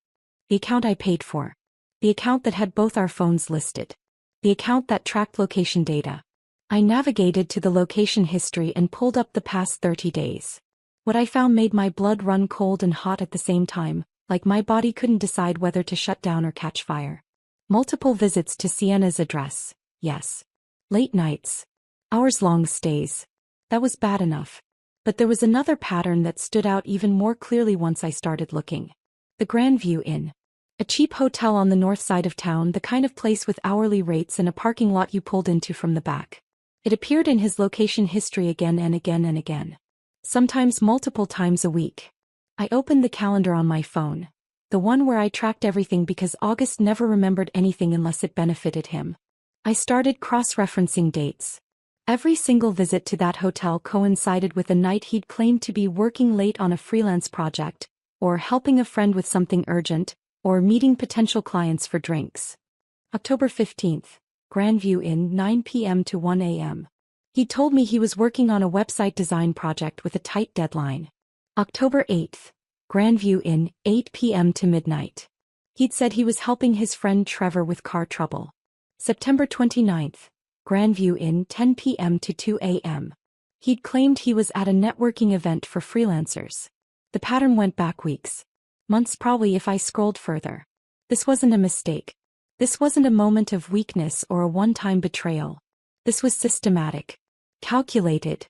The account I paid for. The account that had both our phones listed. The account that tracked location data. I navigated to the location history and pulled up the past 30 days. What I found made my blood run cold and hot at the same time, like my body couldn't decide whether to shut down or catch fire. Multiple visits to Sienna's address, yes. Late nights. Hours-long stays. That was bad enough. But there was another pattern that stood out even more clearly once I started looking. The Grandview Inn. A cheap hotel on the north side of town, the kind of place with hourly rates and a parking lot you pulled into from the back. It appeared in his location history again and again and again. Sometimes multiple times a week. I opened the calendar on my phone. The one where I tracked everything because August never remembered anything unless it benefited him. I started cross-referencing dates. Every single visit to that hotel coincided with a night he'd claimed to be working late on a freelance project, or helping a friend with something urgent, or meeting potential clients for drinks. October 15th, Grandview Inn, 9 p.m. to 1 a.m. He told me he was working on a website design project with a tight deadline. October 8th, Grandview Inn, 8 p.m. to midnight. He'd said he was helping his friend Trevor with car trouble. September 29th, Grandview Inn, 10 p.m. to 2 a.m. He'd claimed he was at a networking event for freelancers. The pattern went back weeks. Months probably if I scrolled further. This wasn't a mistake. This wasn't a moment of weakness or a one-time betrayal. This was systematic. Calculated.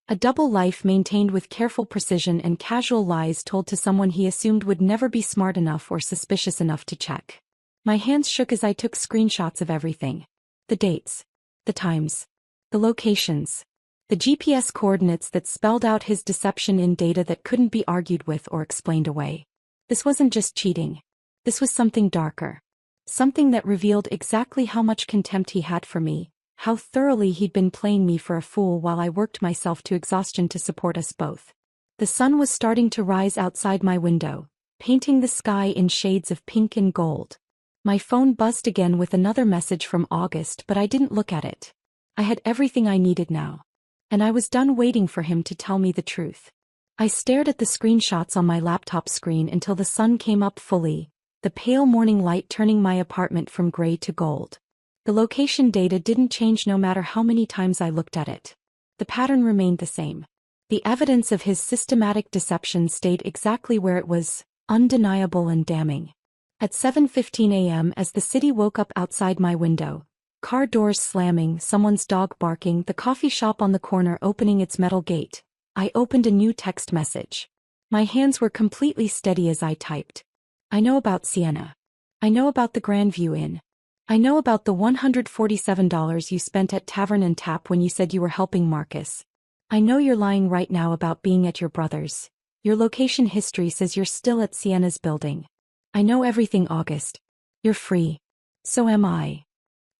A double life maintained with careful precision and casual lies told to someone he assumed would never be smart enough or suspicious enough to check. My hands shook as I took screenshots of everything. The dates. The times. The locations. The GPS coordinates that spelled out his deception in data that couldn't be argued with or explained away. This wasn't just cheating. This was something darker. Something that revealed exactly how much contempt he had for me, how thoroughly he'd been playing me for a fool while I worked myself to exhaustion to support us both. The sun was starting to rise outside my window, painting the sky in shades of pink and gold. My phone buzzed again with another message from August, but I didn't look at it. I had everything I needed now. And I was done waiting for him to tell me the truth. I stared at the screenshots on my laptop screen until the sun came up fully, the pale morning light turning my apartment from gray to gold. The location data didn't change no matter how many times I looked at it. The pattern remained the same. The evidence of his systematic deception stayed exactly where it was, undeniable and damning. At 7:15 a.m. as the city woke up outside my window, car doors slamming, someone's dog barking, the coffee shop on the corner opening its metal gate, I opened a new text message. My hands were completely steady as I typed. I know about Sienna. I know about the Grand View Inn. I know about the $147 you spent at Tavern and Tap when you said you were helping Marcus. I know you're lying right now about being at your brother's. Your location history says you're still at Sienna's building. I know everything, August. You're free. So am I.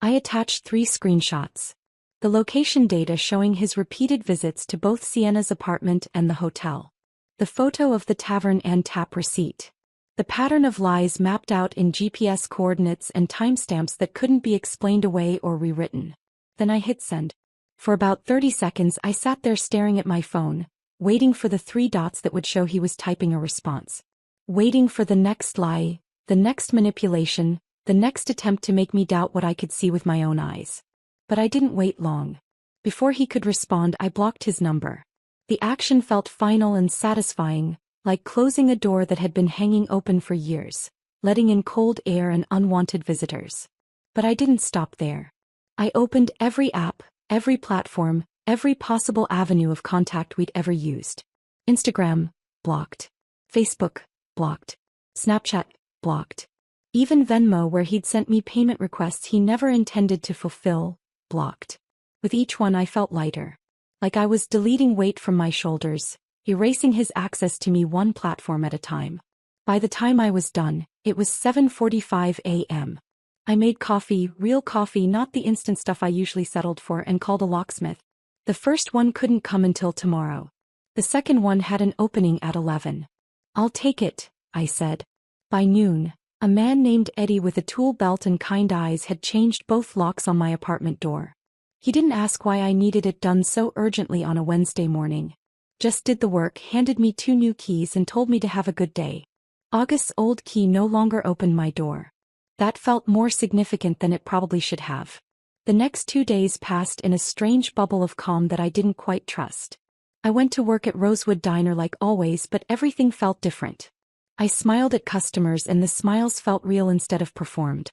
I attached 3 screenshots. The location data showing his repeated visits to both Sienna's apartment and the hotel. The photo of the Tavern and Tap receipt. The pattern of lies mapped out in GPS coordinates and timestamps that couldn't be explained away or rewritten. Then I hit send. For about 30 seconds I sat there staring at my phone, waiting for the 3 dots that would show he was typing a response. Waiting for the next lie, the next manipulation, the next attempt to make me doubt what I could see with my own eyes. But I didn't wait long. Before he could respond, I blocked his number. The action felt final and satisfying, like closing a door that had been hanging open for years, letting in cold air and unwanted visitors. But I didn't stop there. I opened every app, every platform, every possible avenue of contact we'd ever used. Instagram, blocked. Facebook, blocked. Snapchat, blocked. Even Venmo, where he'd sent me payment requests he never intended to fulfill, blocked. With each one I felt lighter. Like I was deleting weight from my shoulders, erasing his access to me one platform at a time. By the time I was done, it was 7:45 a.m. I made coffee, real coffee, not the instant stuff I usually settled for, and called a locksmith. The first one couldn't come until tomorrow. The second one had an opening at 11. I'll take it, I said. By noon, a man named Eddie with a tool belt and kind eyes had changed both locks on my apartment door. He didn't ask why I needed it done so urgently on a Wednesday morning. Just did the work, handed me 2 new keys and told me to have a good day. August's old key no longer opened my door. That felt more significant than it probably should have. The next 2 days passed in a strange bubble of calm that I didn't quite trust. I went to work at Rosewood Diner like always, but everything felt different. I smiled at customers and the smiles felt real instead of performed.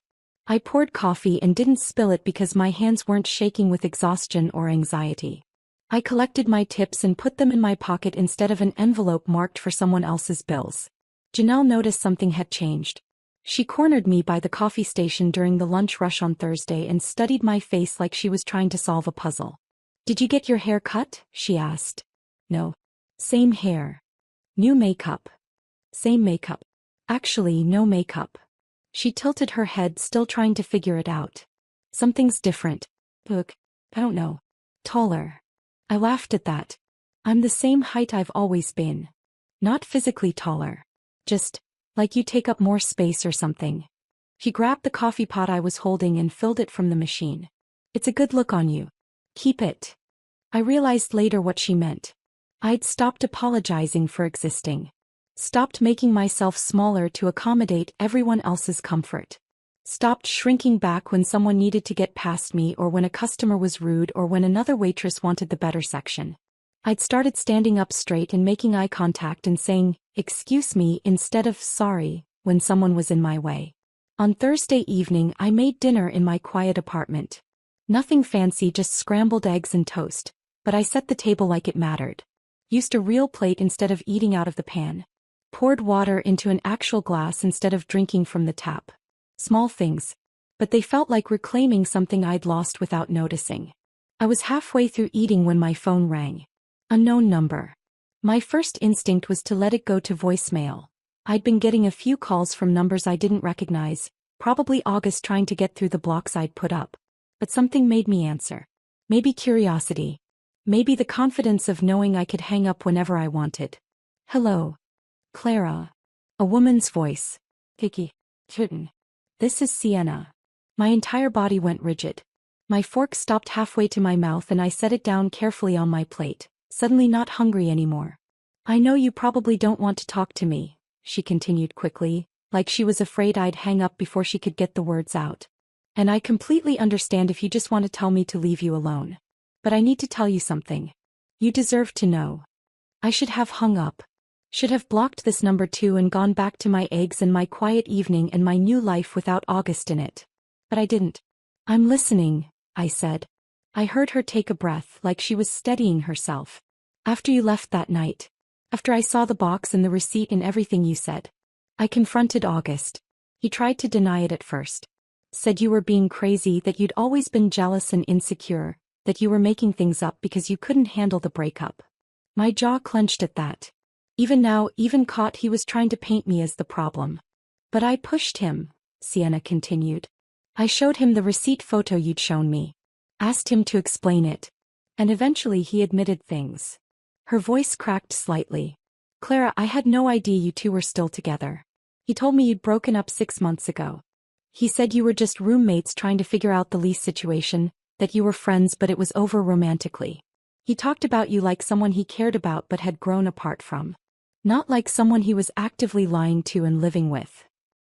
I poured coffee and didn't spill it because my hands weren't shaking with exhaustion or anxiety. I collected my tips and put them in my pocket instead of an envelope marked for someone else's bills. Janelle noticed something had changed. She cornered me by the coffee station during the lunch rush on Thursday and studied my face like she was trying to solve a puzzle. "Did you get your hair cut?" she asked. "No." "Same hair." "New makeup." "Same makeup." "Actually, no makeup." She tilted her head, still trying to figure it out. "Something's different." "Look, I don't know." "Taller." I laughed at that. "I'm the same height I've always been. Not physically taller. Just, like you take up more space or something." She grabbed the coffee pot I was holding and filled it from the machine. "It's a good look on you. Keep it." I realized later what she meant. I'd stopped apologizing for existing. Stopped making myself smaller to accommodate everyone else's comfort. Stopped shrinking back when someone needed to get past me or when a customer was rude or when another waitress wanted the better section. I'd started standing up straight and making eye contact and saying, "Excuse me," instead of "sorry," when someone was in my way. On Thursday evening I made dinner in my quiet apartment. Nothing fancy, just scrambled eggs and toast, but I set the table like it mattered. Used a real plate instead of eating out of the pan. Poured water into an actual glass instead of drinking from the tap. Small things. But they felt like reclaiming something I'd lost without noticing. I was halfway through eating when my phone rang. Unknown number. My first instinct was to let it go to voicemail. I'd been getting a few calls from numbers I didn't recognize, probably August trying to get through the blocks I'd put up. But something made me answer. Maybe curiosity. Maybe the confidence of knowing I could hang up whenever I wanted. "Hello. Clara." A woman's voice. "Kiki. Kitten. This is Sienna." My entire body went rigid. My fork stopped halfway to my mouth and I set it down carefully on my plate, suddenly not hungry anymore. "I know you probably don't want to talk to me," she continued quickly, like she was afraid I'd hang up before she could get the words out. "And I completely understand if you just want to tell me to leave you alone. But I need to tell you something. You deserve to know." I should have hung up. Should have blocked this number too and gone back to my eggs and my quiet evening and my new life without August in it. But I didn't. "I'm listening," I said. I heard her take a breath like she was steadying herself. After you left that night. After I saw the box and the receipt and everything you said. I confronted August. He tried to deny it at first. Said you were being crazy, that you'd always been jealous and insecure, that you were making things up because you couldn't handle the breakup. My jaw clenched at that. Even now, even caught, he was trying to paint me as the problem. But I pushed him, Sienna continued. I showed him the receipt photo you'd shown me. Asked him to explain it. And eventually he admitted things. Her voice cracked slightly. Clara, I had no idea you two were still together. He told me you'd broken up 6 months ago. He said you were just roommates trying to figure out the lease situation, that you were friends but it was over romantically. He talked about you like someone he cared about but had grown apart from. Not like someone he was actively lying to and living with.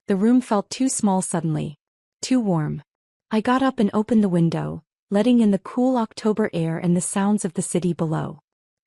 The room felt too small suddenly. Too warm. I got up and opened the window, letting in the cool October air and the sounds of the city below.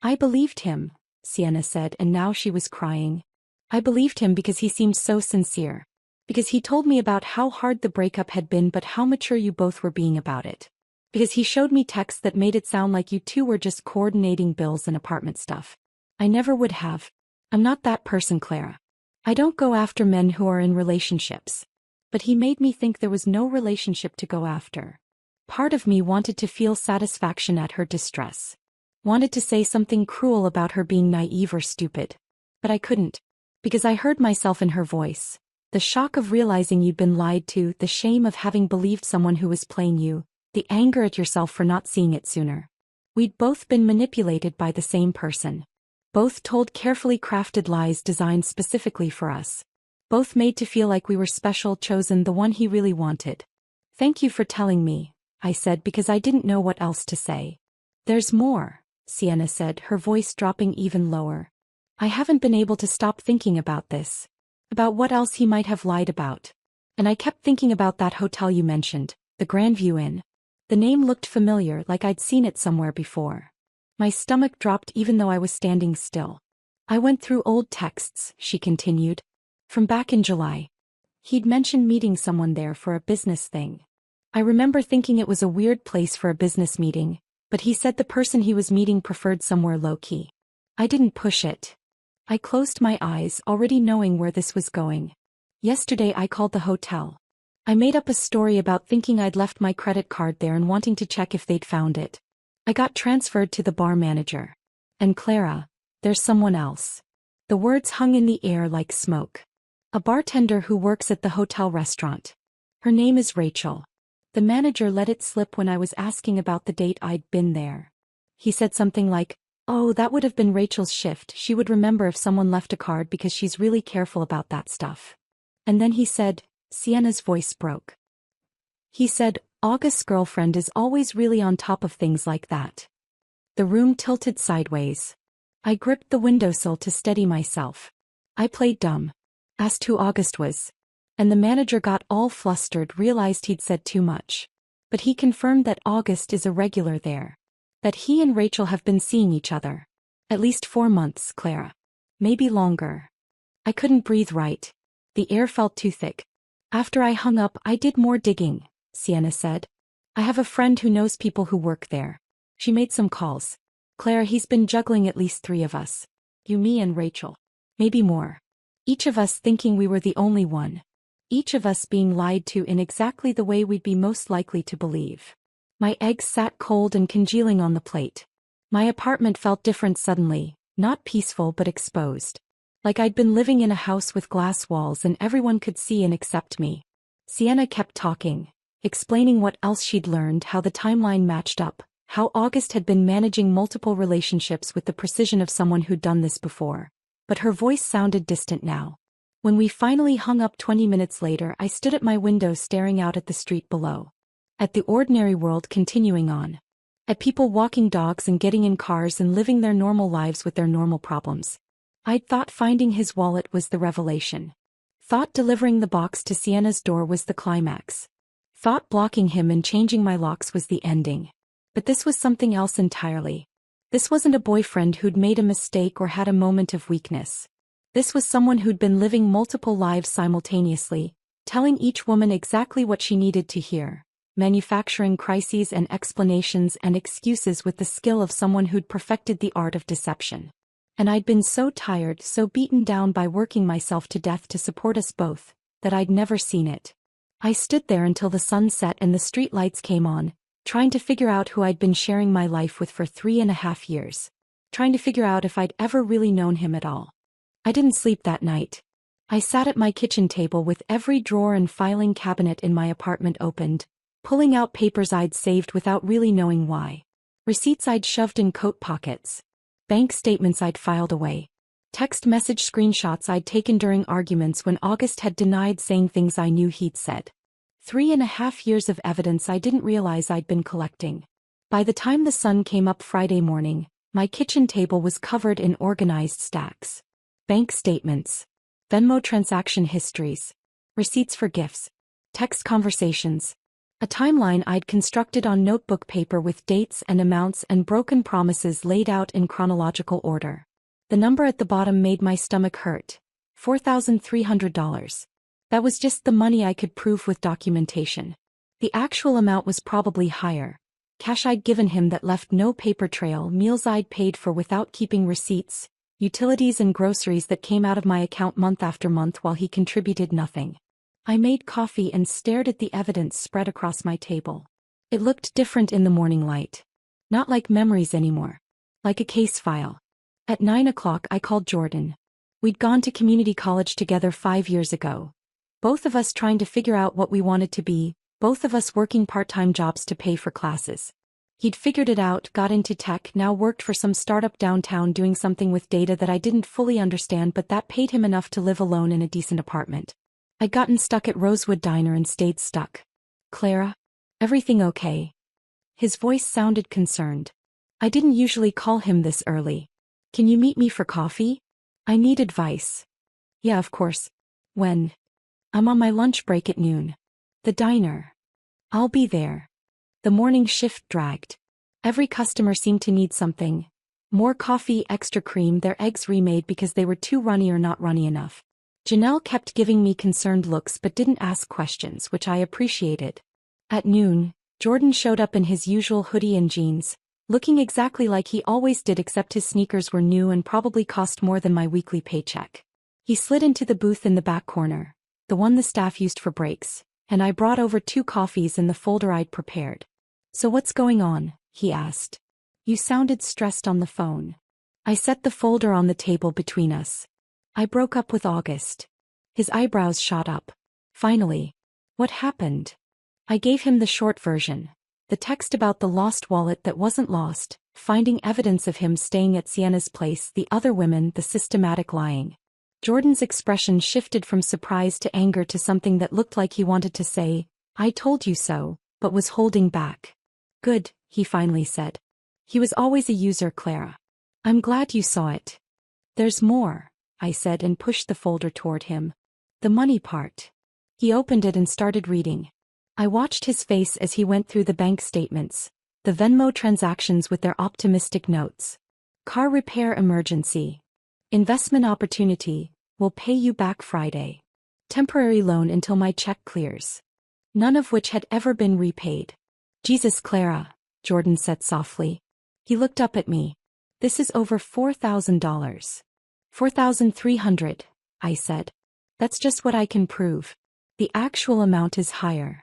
I believed him, Sienna said, and now she was crying. I believed him because he seemed so sincere. Because he told me about how hard the breakup had been but how mature you both were being about it. Because he showed me texts that made it sound like you two were just coordinating bills and apartment stuff. I never would have. I'm not that person, Clara. I don't go after men who are in relationships. But he made me think there was no relationship to go after. Part of me wanted to feel satisfaction at her distress. Wanted to say something cruel about her being naive or stupid. But I couldn't. Because I heard myself in her voice. The shock of realizing you'd been lied to, the shame of having believed someone who was playing you, the anger at yourself for not seeing it sooner. We'd both been manipulated by the same person. Both told carefully crafted lies designed specifically for us. Both made to feel like we were special, chosen, the one he really wanted. Thank you for telling me, I said, because I didn't know what else to say. There's more, Sienna said, her voice dropping even lower. I haven't been able to stop thinking about this. About what else he might have lied about. And I kept thinking about that hotel you mentioned, the Grandview Inn. The name looked familiar, like I'd seen it somewhere before. My stomach dropped even though I was standing still. I went through old texts, she continued. From back in July. He'd mentioned meeting someone there for a business thing. I remember thinking it was a weird place for a business meeting, but he said the person he was meeting preferred somewhere low-key. I didn't push it. I closed my eyes, already knowing where this was going. Yesterday I called the hotel. I made up a story about thinking I'd left my credit card there and wanting to check if they'd found it. I got transferred to the bar manager. And Clara, there's someone else. The words hung in the air like smoke. A bartender who works at the hotel restaurant. Her name is Rachel. The manager let it slip when I was asking about the date I'd been there. He said something like, "Oh, that would have been Rachel's shift. She would remember if someone left a card because she's really careful about that stuff." And then he said, Sienna's voice broke. He said, August's girlfriend is always really on top of things like that. The room tilted sideways. I gripped the windowsill to steady myself. I played dumb. Asked who August was. And the manager got all flustered, realized he'd said too much. But he confirmed that August is a regular there. That he and Rachel have been seeing each other. At least 4 months, Clara. Maybe longer. I couldn't breathe right. The air felt too thick. After I hung up, I did more digging, Sienna said. I have a friend who knows people who work there. She made some calls. Clara, he's been juggling at least 3 of us. You, me, and Rachel. Maybe more. Each of us thinking we were the only one. Each of us being lied to in exactly the way we'd be most likely to believe. My eggs sat cold and congealing on the plate. My apartment felt different suddenly, not peaceful but exposed. Like I'd been living in a house with glass walls and everyone could see and accept me. Sienna kept talking, explaining what else she'd learned, how the timeline matched up, how August had been managing multiple relationships with the precision of someone who'd done this before. But her voice sounded distant now. When we finally hung up 20 minutes later, I stood at my window staring out at the street below. At the ordinary world continuing on. At people walking dogs and getting in cars and living their normal lives with their normal problems. I'd thought finding his wallet was the revelation. Thought delivering the box to Sienna's door was the climax. Thought blocking him and changing my locks was the ending. But this was something else entirely. This wasn't a boyfriend who'd made a mistake or had a moment of weakness. This was someone who'd been living multiple lives simultaneously, telling each woman exactly what she needed to hear. manufacturing crises and explanations and excuses with the skill of someone who'd perfected the art of deception. And I'd been so tired, so beaten down by working myself to death to support us both, that I'd never seen it. I stood there until the sun set and the street lights came on, trying to figure out who I'd been sharing my life with for 3.5 years. Trying to figure out if I'd ever really known him at all. I didn't sleep that night. I sat at my kitchen table with every drawer and filing cabinet in my apartment opened, pulling out papers I'd saved without really knowing why. Receipts I'd shoved in coat pockets. Bank statements I'd filed away. Text message screenshots I'd taken during arguments when August had denied saying things I knew he'd said. 3.5 years of evidence I didn't realize I'd been collecting. By the time the sun came up Friday morning, my kitchen table was covered in organized stacks. Bank statements. Venmo transaction histories. Receipts for gifts. Text conversations. A timeline I'd constructed on notebook paper with dates and amounts and broken promises laid out in chronological order. The number at the bottom made my stomach hurt. $4,300. That was just the money I could prove with documentation. The actual amount was probably higher. Cash I'd given him that left no paper trail, meals I'd paid for without keeping receipts, utilities and groceries that came out of my account month after month while he contributed nothing. I made coffee and stared at the evidence spread across my table. It looked different in the morning light. Not like memories anymore. Like a case file. At 9 o'clock I called Jordan. We'd gone to community college together 5 years ago. Both of us trying to figure out what we wanted to be, both of us working part-time jobs to pay for classes. He'd figured it out, got into tech, now worked for some startup downtown doing something with data that I didn't fully understand but that paid him enough to live alone in a decent apartment. I'd gotten stuck at Rosewood Diner and stayed stuck. Clara? Everything okay? His voice sounded concerned. I didn't usually call him this early. Can you meet me for coffee? I need advice. Yeah, of course. When? I'm on my lunch break at noon. The diner. I'll be there. The morning shift dragged. Every customer seemed to need something. More coffee, extra cream, their eggs remade because they were too runny or not runny enough. Janelle kept giving me concerned looks but didn't ask questions, which I appreciated. At noon, Jordan showed up in his usual hoodie and jeans, looking exactly like he always did except his sneakers were new and probably cost more than my weekly paycheck. He slid into the booth in the back corner, the one the staff used for breaks, and I brought over 2 coffees in the folder I'd prepared. So what's going on? He asked. You sounded stressed on the phone. I set the folder on the table between us. I broke up with August. His eyebrows shot up. Finally. What happened? I gave him the short version. The text about the lost wallet that wasn't lost, finding evidence of him staying at Sienna's place, the other women, the systematic lying. Jordan's expression shifted from surprise to anger to something that looked like he wanted to say, I told you so, but was holding back. Good, he finally said. He was always a user, Clara. I'm glad you saw it. There's more, I said and pushed the folder toward him. The money part. He opened it and started reading. I watched his face as he went through the bank statements, the Venmo transactions with their optimistic notes. Car repair emergency. Investment opportunity, will pay you back Friday. Temporary loan until my check clears. None of which had ever been repaid. Jesus, Clara, Jordan said softly. He looked up at me. This is over $4,000. 4,300, I said. That's just what I can prove. The actual amount is higher.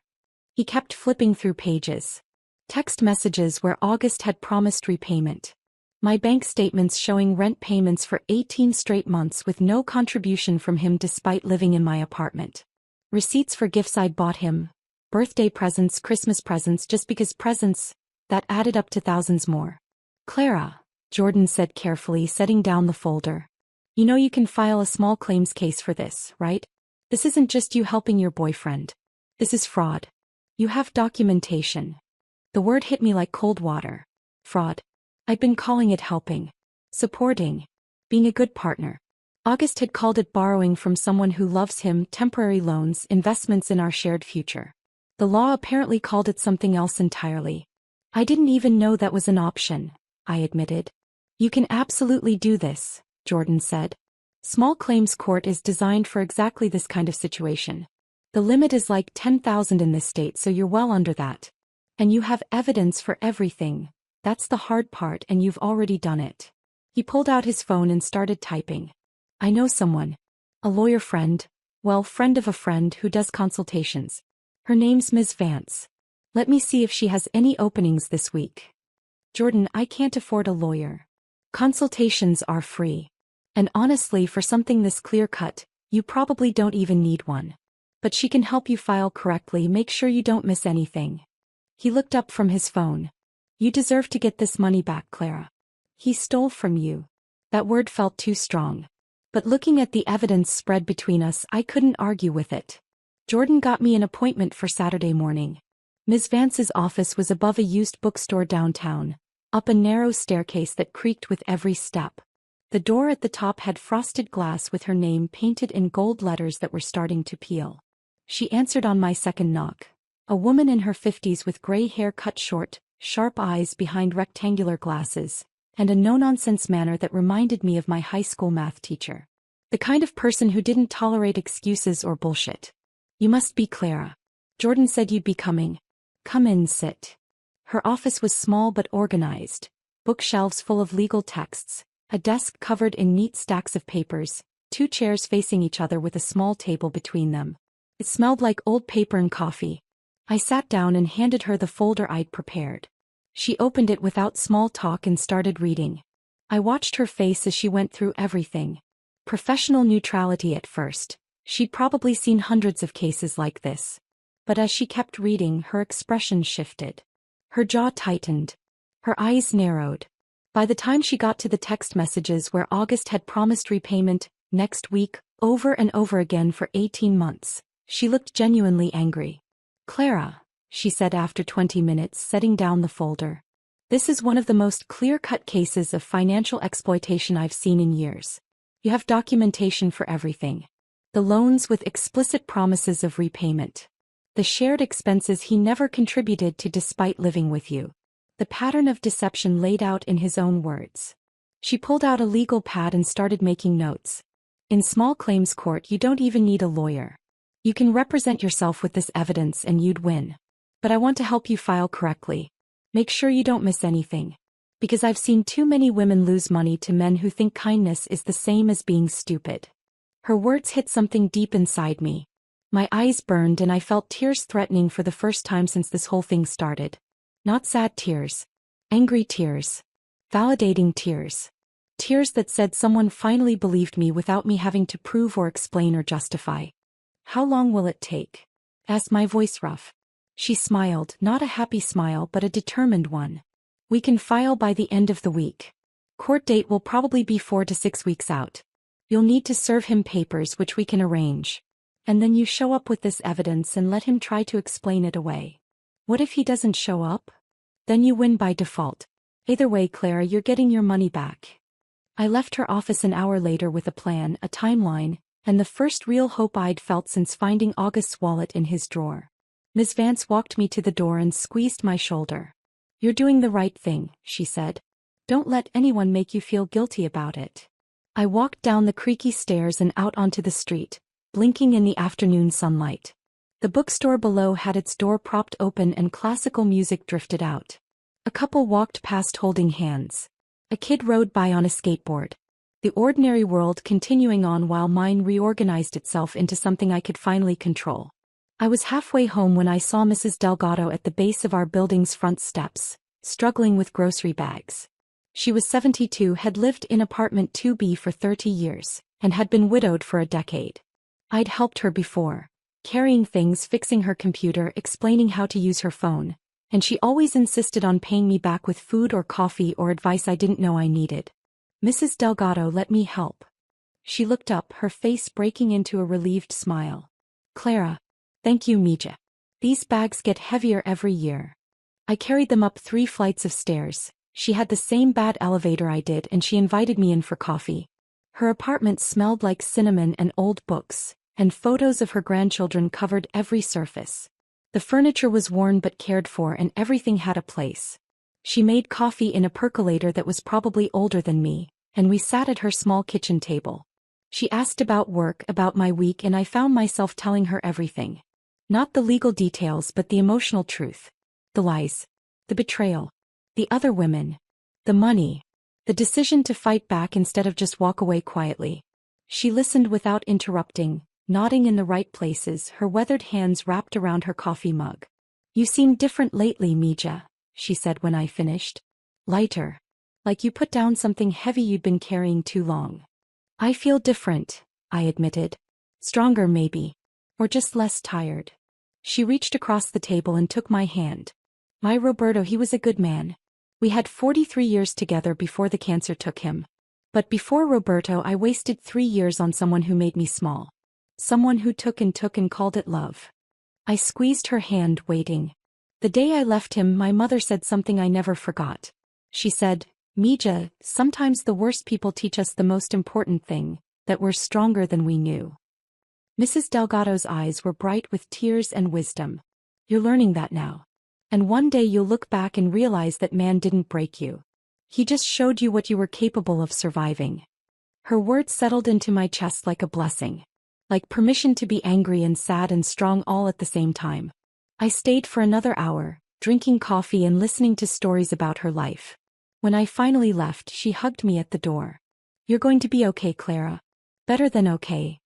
He kept flipping through pages. Text messages where August had promised repayment. My bank statements showing rent payments for 18 straight months with no contribution from him despite living in my apartment. Receipts for gifts I'd bought him. Birthday presents, Christmas presents, just because presents, that added up to thousands more. Clara, Jordan said carefully, setting down the folder. You know you can file a small claims case for this, right? This isn't just you helping your boyfriend. This is fraud. You have documentation. The word hit me like cold water. Fraud. I'd been calling it helping. Supporting. Being a good partner. August had called it borrowing from someone who loves him, temporary loans, investments in our shared future. The law apparently called it something else entirely. I didn't even know that was an option, I admitted. You can absolutely do this, Jordan said. Small claims court is designed for exactly this kind of situation. The limit is like 10,000 in this state, so you're well under that. And you have evidence for everything. That's the hard part, and you've already done it. He pulled out his phone and started typing. I know someone. A lawyer friend. Well, friend of a friend who does consultations. Her name's Ms. Vance. Let me see if she has any openings this week. Jordan, I can't afford a lawyer. Consultations are free. And honestly, for something this clear-cut, you probably don't even need one. But she can help you file correctly. Make sure you don't miss anything. He looked up from his phone. You deserve to get this money back, Clara. He stole from you. That word felt too strong. But looking at the evidence spread between us, I couldn't argue with it. Jordan got me an appointment for Saturday morning. Ms. Vance's office was above a used bookstore downtown, up a narrow staircase that creaked with every step. The door at the top had frosted glass with her name painted in gold letters that were starting to peel. She answered on my second knock. A woman in her 50s with gray hair cut short, sharp eyes behind rectangular glasses, and a no-nonsense manner that reminded me of my high school math teacher. The kind of person who didn't tolerate excuses or bullshit. You must be Clara. Jordan said you'd be coming. Come in, sit. Her office was small but organized. Bookshelves full of legal texts, a desk covered in neat stacks of papers, 2 chairs facing each other with a small table between them. It smelled like old paper and coffee. I sat down and handed her the folder I'd prepared. She opened it without small talk and started reading. I watched her face as she went through everything. Professional neutrality at first. She'd probably seen hundreds of cases like this. But as she kept reading, her expression shifted. Her jaw tightened. Her eyes narrowed. By the time she got to the text messages where August had promised repayment, next week, over and over again for 18 months, she looked genuinely angry. Clara, she said after 20 minutes, setting down the folder. This is one of the most clear-cut cases of financial exploitation I've seen in years. You have documentation for everything. The loans with explicit promises of repayment. The shared expenses he never contributed to despite living with you. The pattern of deception laid out in his own words. She pulled out a legal pad and started making notes. In small claims court, you don't even need a lawyer. You can represent yourself with this evidence and you'd win. But I want to help you file correctly. Make sure you don't miss anything. Because I've seen too many women lose money to men who think kindness is the same as being stupid. Her words hit something deep inside me. My eyes burned and I felt tears threatening for the first time since this whole thing started. Not sad tears. Angry tears. Validating tears. Tears that said someone finally believed me without me having to prove or explain or justify. How long will it take? Asked my voice rough. She smiled, not a happy smile but a determined one. We can file by the end of the week. Court date will probably be 4 to 6 weeks out. You'll need to serve him papers which we can arrange. And then you show up with this evidence and let him try to explain it away. What if he doesn't show up? Then you win by default. Either way, Clara, you're getting your money back. I left her office an hour later with a plan, a timeline, and the first real hope I'd felt since finding August's wallet in his drawer. Ms. Vance walked me to the door and squeezed my shoulder. You're doing the right thing, she said. Don't let anyone make you feel guilty about it. I walked down the creaky stairs and out onto the street, blinking in the afternoon sunlight. The bookstore below had its door propped open and classical music drifted out. A couple walked past holding hands. A kid rode by on a skateboard. The ordinary world continuing on while mine reorganized itself into something I could finally control. I was halfway home when I saw Mrs. Delgado at the base of our building's front steps, struggling with grocery bags. She was 72, had lived in apartment 2B for 30 years, and had been widowed for a decade. I'd helped her before, carrying things, fixing her computer, explaining how to use her phone, and she always insisted on paying me back with food or coffee or advice I didn't know I needed. Mrs. Delgado let me help. She looked up, her face breaking into a relieved smile. Clara. Thank you, Mija. These bags get heavier every year. I carried them up 3 flights of stairs. She had the same bad elevator I did and she invited me in for coffee. Her apartment smelled like cinnamon and old books, and photos of her grandchildren covered every surface. The furniture was worn but cared for and everything had a place. She made coffee in a percolator that was probably older than me, and we sat at her small kitchen table. She asked about work, about my week, and I found myself telling her everything. Not the legal details but the emotional truth. The lies. The betrayal. The other women. The money. The decision to fight back instead of just walk away quietly. She listened without interrupting, nodding in the right places, her weathered hands wrapped around her coffee mug. "You seem different lately, Mija," she said when I finished. "Lighter. Like you put down something heavy you'd been carrying too long." "I feel different," I admitted. "Stronger maybe. Or just less tired." She reached across the table and took my hand. "My Roberto, he was a good man. We had 43 years together before the cancer took him. But before Roberto, I wasted 3 years on someone who made me small. Someone who took and called it love." I squeezed her hand, waiting. The day I left him, my mother said something I never forgot. She said, "Mija, sometimes the worst people teach us the most important thing, that we're stronger than we knew." Mrs. Delgado's eyes were bright with tears and wisdom. "You're learning that now. And one day you'll look back and realize that man didn't break you. He just showed you what you were capable of surviving." Her words settled into my chest like a blessing. Like permission to be angry and sad and strong all at the same time. I stayed for another hour, drinking coffee and listening to stories about her life. When I finally left, she hugged me at the door. "You're going to be okay, Clara. Better than okay."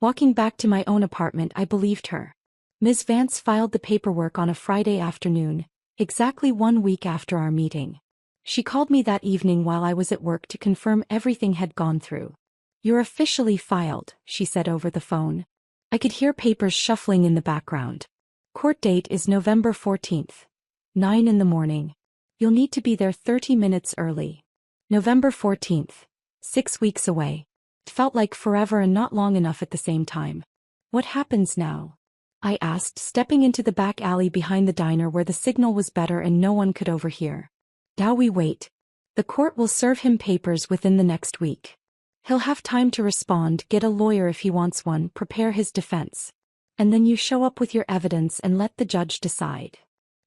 Walking back to my own apartment, I believed her. Ms. Vance filed the paperwork on a Friday afternoon, exactly 1 week after our meeting. She called me that evening while I was at work to confirm everything had gone through. "You're officially filed," she said over the phone. I could hear papers shuffling in the background. "Court date is November 14th. 9 in the morning. You'll need to be there 30 minutes early." November 14th. 6 weeks away. It felt like forever and not long enough at the same time. "What happens now?" I asked, stepping into the back alley behind the diner where the signal was better and no one could overhear. "Now we wait. The court will serve him papers within the next week. He'll have time to respond, get a lawyer if he wants one, prepare his defense. And then you show up with your evidence and let the judge decide."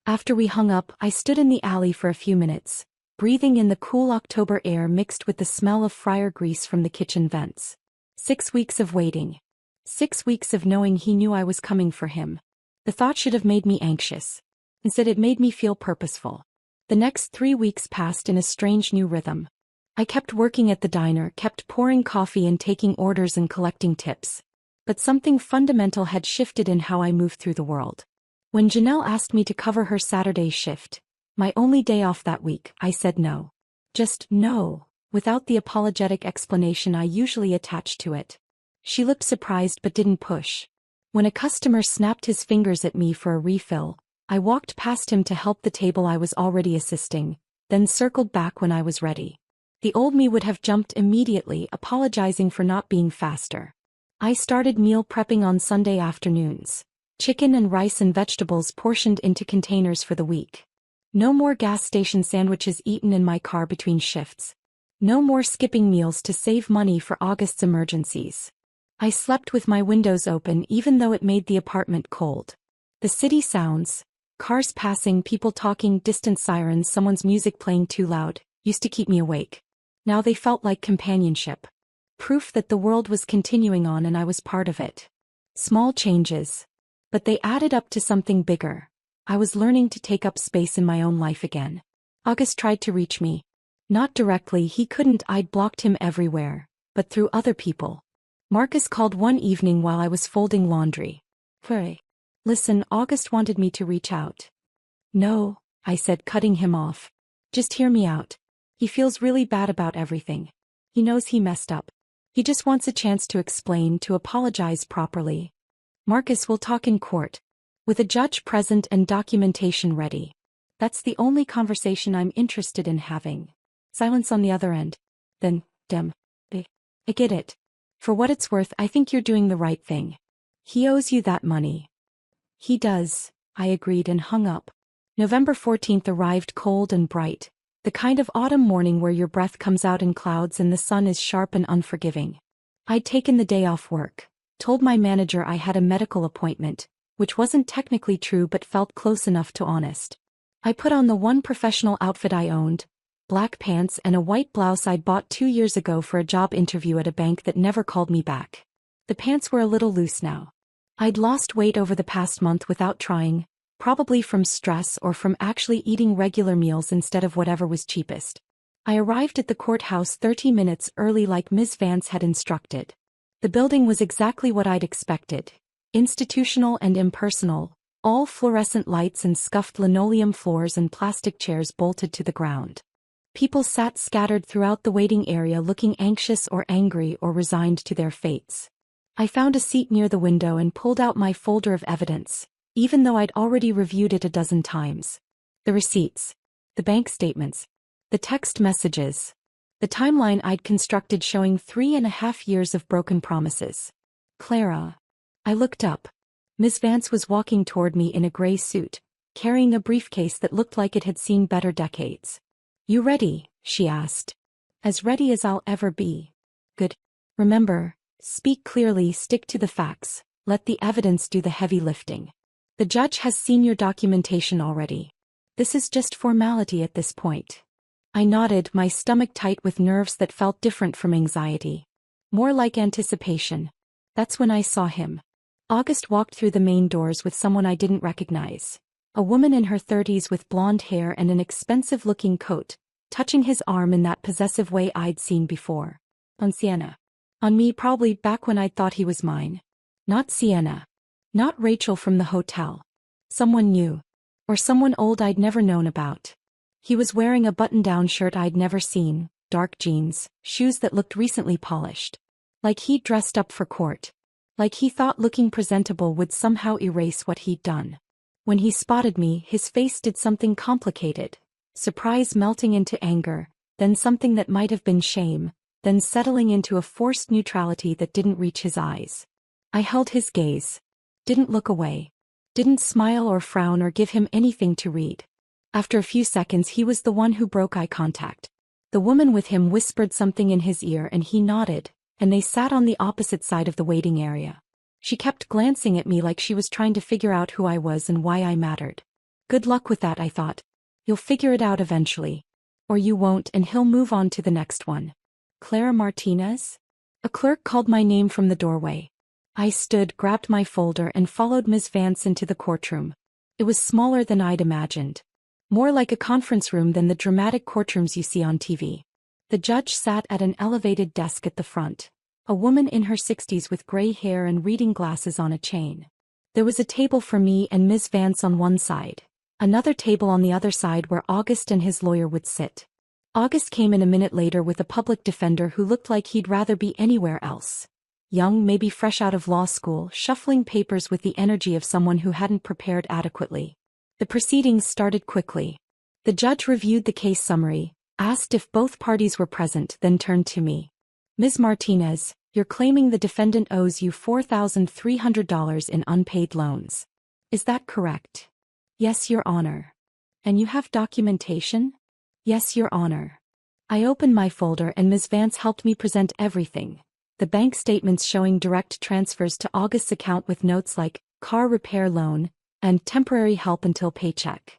After we hung up, I stood in the alley for a few minutes, breathing in the cool October air mixed with the smell of fryer grease from the kitchen vents. 6 weeks of waiting. 6 weeks of knowing he knew I was coming for him. The thought should have made me anxious. Instead, it made me feel purposeful. The next 3 weeks passed in a strange new rhythm. I kept working at the diner, kept pouring coffee and taking orders and collecting tips. But something fundamental had shifted in how I moved through the world. When Janelle asked me to cover her Saturday shift, my only day off that week, I said no. Just no, without the apologetic explanation I usually attached to it. She looked surprised but didn't push. When a customer snapped his fingers at me for a refill, I walked past him to help the table I was already assisting, then circled back when I was ready. The old me would have jumped immediately, apologizing for not being faster. I started meal prepping on Sunday afternoons. Chicken and rice and vegetables portioned into containers for the week. No more gas station sandwiches eaten in my car between shifts. No more skipping meals to save money for August's emergencies. I slept with my windows open even though it made the apartment cold. The city sounds, cars passing, people talking, distant sirens, someone's music playing too loud, used to keep me awake. Now they felt like companionship. Proof that the world was continuing on and I was part of it. Small changes. But they added up to something bigger. I was learning to take up space in my own life again. August tried to reach me. Not directly, he couldn't, I'd blocked him everywhere, but through other people. Marcus called one evening while I was folding laundry. "Hey. Listen, August wanted me to reach out." "No," I said, cutting him off. "Just hear me out. He feels really bad about everything. He knows he messed up. He just wants a chance to explain, to apologize properly. Marcus will talk in court. With a judge present and documentation ready. That's the only conversation I'm interested in having." Silence on the other end. Then, I get it. For what it's worth, I think you're doing the right thing. He owes you that money." "He does," I agreed and hung up. November 14th arrived cold and bright. The kind of autumn morning where your breath comes out in clouds and the sun is sharp and unforgiving. I'd taken the day off work, told my manager I had a medical appointment, which wasn't technically true but felt close enough to honest. I put on the one professional outfit I owned, black pants and a white blouse I'd bought 2 years ago for a job interview at a bank that never called me back. The pants were a little loose now. I'd lost weight over the past month without trying, probably from stress or from actually eating regular meals instead of whatever was cheapest. I arrived at the courthouse 30 minutes early like Ms. Vance had instructed. The building was exactly what I'd expected. Institutional and impersonal, all fluorescent lights and scuffed linoleum floors and plastic chairs bolted to the ground. People sat scattered throughout the waiting area looking anxious or angry or resigned to their fates. I found a seat near the window and pulled out my folder of evidence, even though I'd already reviewed it a dozen times. The receipts. The bank statements. The text messages. The timeline I'd constructed showing 3.5 years of broken promises. Clara. I looked up. Ms. Vance was walking toward me in a gray suit, carrying a briefcase that looked like it had seen better decades. "You ready?" she asked. "As ready as I'll ever be." "Good. Remember, speak clearly, stick to the facts, let the evidence do the heavy lifting. The judge has seen your documentation already. This is just formality at this point." I nodded, my stomach tight with nerves that felt different from anxiety. More like anticipation. That's when I saw him. August walked through the main doors with someone I didn't recognize. A woman in her 30s with blonde hair and an expensive-looking coat, touching his arm in that possessive way I'd seen before. On Sienna. On me, probably back when I'd thought he was mine. Not Sienna. Not Rachel from the hotel. Someone new. Or someone old I'd never known about. He was wearing a button-down shirt I'd never seen, dark jeans, shoes that looked recently polished. Like he'd dressed up for court. Like he thought looking presentable would somehow erase what he'd done. When he spotted me, his face did something complicated. Surprise melting into anger, then something that might have been shame, then settling into a forced neutrality that didn't reach his eyes. I held his gaze. Didn't look away. Didn't smile or frown or give him anything to read. After a few seconds he was the one who broke eye contact. The woman with him whispered something in his ear and he nodded, and they sat on the opposite side of the waiting area. She kept glancing at me like she was trying to figure out who I was and why I mattered. Good luck with that, I thought. You'll figure it out eventually. Or you won't and he'll move on to the next one. Clara Martinez? A clerk called my name from the doorway. I stood, grabbed my folder and followed Ms. Vance into the courtroom. It was smaller than I'd imagined. More like a conference room than the dramatic courtrooms you see on TV. The judge sat at an elevated desk at the front. A woman in her 60s with gray hair and reading glasses on a chain. There was a table for me and Ms. Vance on one side. Another table on the other side where August and his lawyer would sit. August came in a minute later with a public defender who looked like he'd rather be anywhere else. Young, maybe fresh out of law school, shuffling papers with the energy of someone who hadn't prepared adequately. The proceedings started quickly. The judge reviewed the case summary, asked if both parties were present, then turned to me. "Ms. Martinez, you're claiming the defendant owes you $4,300 in unpaid loans. Is that correct?" "Yes, Your Honor." "And you have documentation?" "Yes, Your Honor." I opened my folder and Ms. Vance helped me present everything. The bank statements showing direct transfers to August's account with notes like, car repair loan, and temporary help until paycheck.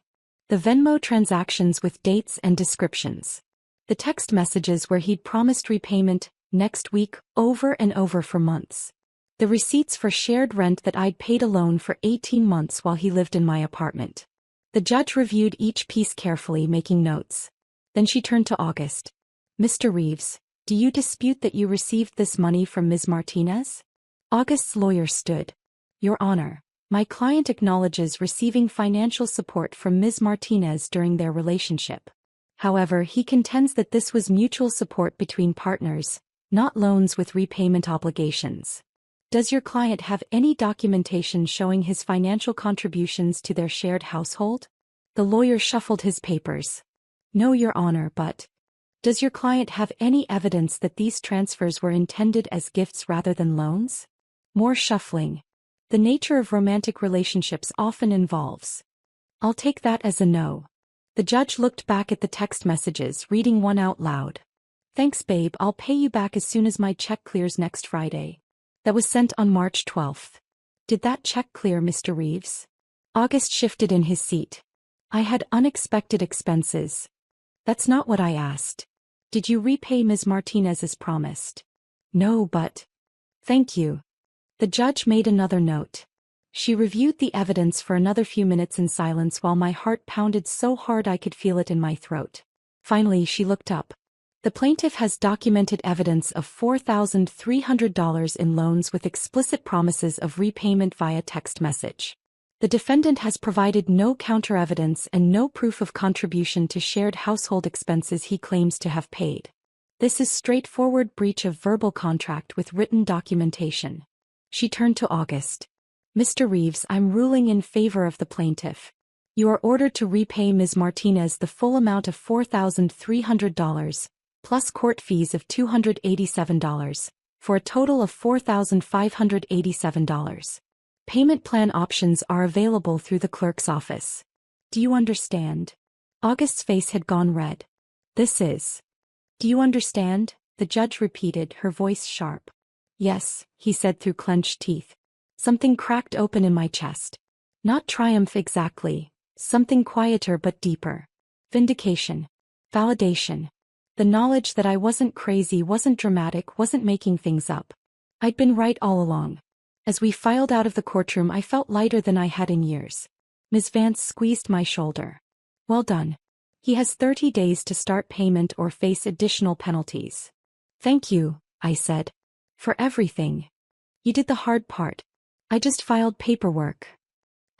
The Venmo transactions with dates and descriptions. The text messages where he'd promised repayment, next week, over and over for months. The receipts for shared rent that I'd paid alone for 18 months while he lived in my apartment. The judge reviewed each piece carefully, making notes. Then she turned to August. "Mr. Reeves, do you dispute that you received this money from Ms. Martinez?" August's lawyer stood. "Your Honor, my client acknowledges receiving financial support from Ms. Martinez during their relationship. However, he contends that this was mutual support between partners, not loans with repayment obligations. Does your client have any documentation showing his financial contributions to their shared household?" The lawyer shuffled his papers. "No, Your Honor, but does your client have any evidence that these transfers were intended as gifts rather than loans?" More shuffling. The nature of romantic relationships often involves. "I'll take that as a no." The judge looked back at the text messages, reading one out loud. "Thanks, babe, I'll pay you back as soon as my check clears next Friday." That was sent on March 12th. "Did that check clear, Mr. Reeves?" August shifted in his seat. "I had unexpected expenses." That's not what I asked. Did you repay Ms. Martinez as promised? No, but... Thank you. The judge made another note. She reviewed the evidence for another few minutes in silence while my heart pounded so hard I could feel it in my throat. Finally, she looked up. The plaintiff has documented evidence of $4,300 in loans with explicit promises of repayment via text message. The defendant has provided no counter-evidence and no proof of contribution to shared household expenses he claims to have paid. This is straightforward breach of verbal contract with written documentation. She turned to August. Mr. Reeves, I'm ruling in favor of the plaintiff. You are ordered to repay Ms. Martinez the full amount of $4,300, plus court fees of $287, for a total of $4,587. Payment plan options are available through the clerk's office. Do you understand? August's face had gone red. This is... Do you understand? The judge repeated, her voice sharp. Yes, he said through clenched teeth. Something cracked open in my chest. Not triumph exactly, something quieter but deeper. Vindication. Validation. The knowledge that I wasn't crazy, wasn't dramatic, wasn't making things up. I'd been right all along. As we filed out of the courtroom, I felt lighter than I had in years. Ms. Vance squeezed my shoulder. Well done. He has 30 days to start payment or face additional penalties. Thank you, I said. For everything. You did the hard part. I just filed paperwork.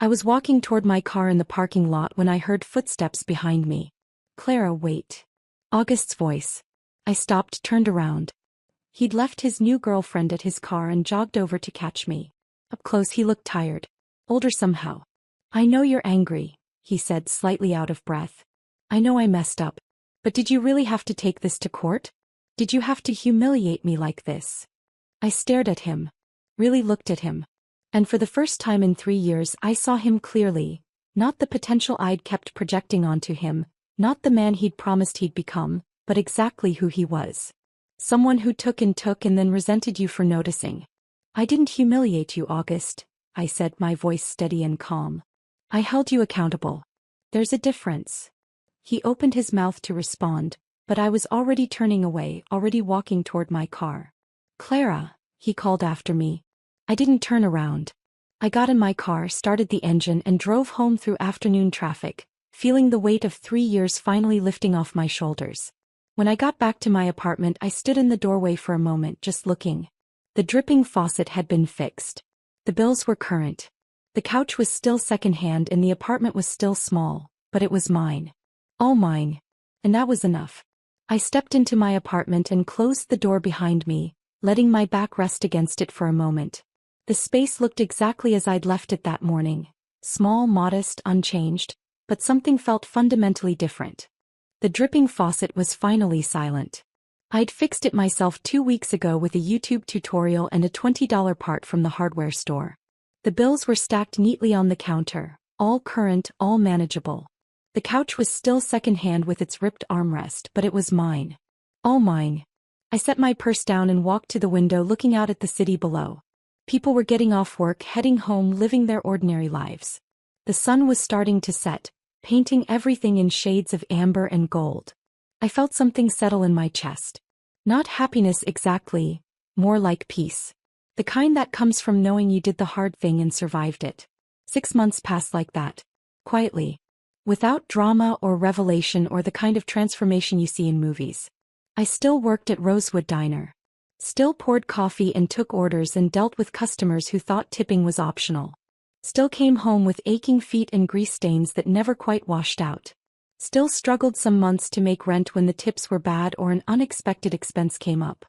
I was walking toward my car in the parking lot when I heard footsteps behind me. Clara, wait. August's voice. I stopped, turned around. He'd left his new girlfriend at his car and jogged over to catch me. Up close he looked tired. Older somehow. I know you're angry, he said, slightly out of breath. I know I messed up. But did you really have to take this to court? Did you have to humiliate me like this? I stared at him. Really looked at him. And for the first time in 3 years I saw him clearly, not the potential I'd kept projecting onto him, not the man he'd promised he'd become, but exactly who he was. Someone who took and then resented you for noticing. I didn't humiliate you, August, I said, my voice steady and calm. I held you accountable. There's a difference. He opened his mouth to respond, but I was already turning away, already walking toward my car. Clara, he called after me. I didn't turn around. I got in my car, started the engine and drove home through afternoon traffic, feeling the weight of 3 years finally lifting off my shoulders. When I got back to my apartment, I stood in the doorway for a moment, just looking. The dripping faucet had been fixed. The bills were current. The couch was still secondhand and the apartment was still small, but it was mine. All mine. And that was enough. I stepped into my apartment and closed the door behind me, letting my back rest against it for a moment. The space looked exactly as I'd left it that morning. Small, modest, unchanged, but something felt fundamentally different. The dripping faucet was finally silent. I'd fixed it myself 2 weeks ago with a YouTube tutorial and a $20 part from the hardware store. The bills were stacked neatly on the counter, all current, all manageable. The couch was still secondhand with its ripped armrest, but it was mine. All mine. I set my purse down and walked to the window, looking out at the city below. People were getting off work, heading home, living their ordinary lives. The sun was starting to set, painting everything in shades of amber and gold. I felt something settle in my chest. Not happiness exactly, more like peace. The kind that comes from knowing you did the hard thing and survived it. 6 months passed like that. Quietly. Without drama or revelation or the kind of transformation you see in movies. I still worked at Rosewood Diner. Still poured coffee and took orders and dealt with customers who thought tipping was optional. Still came home with aching feet and grease stains that never quite washed out. Still struggled some months to make rent when the tips were bad or an unexpected expense came up.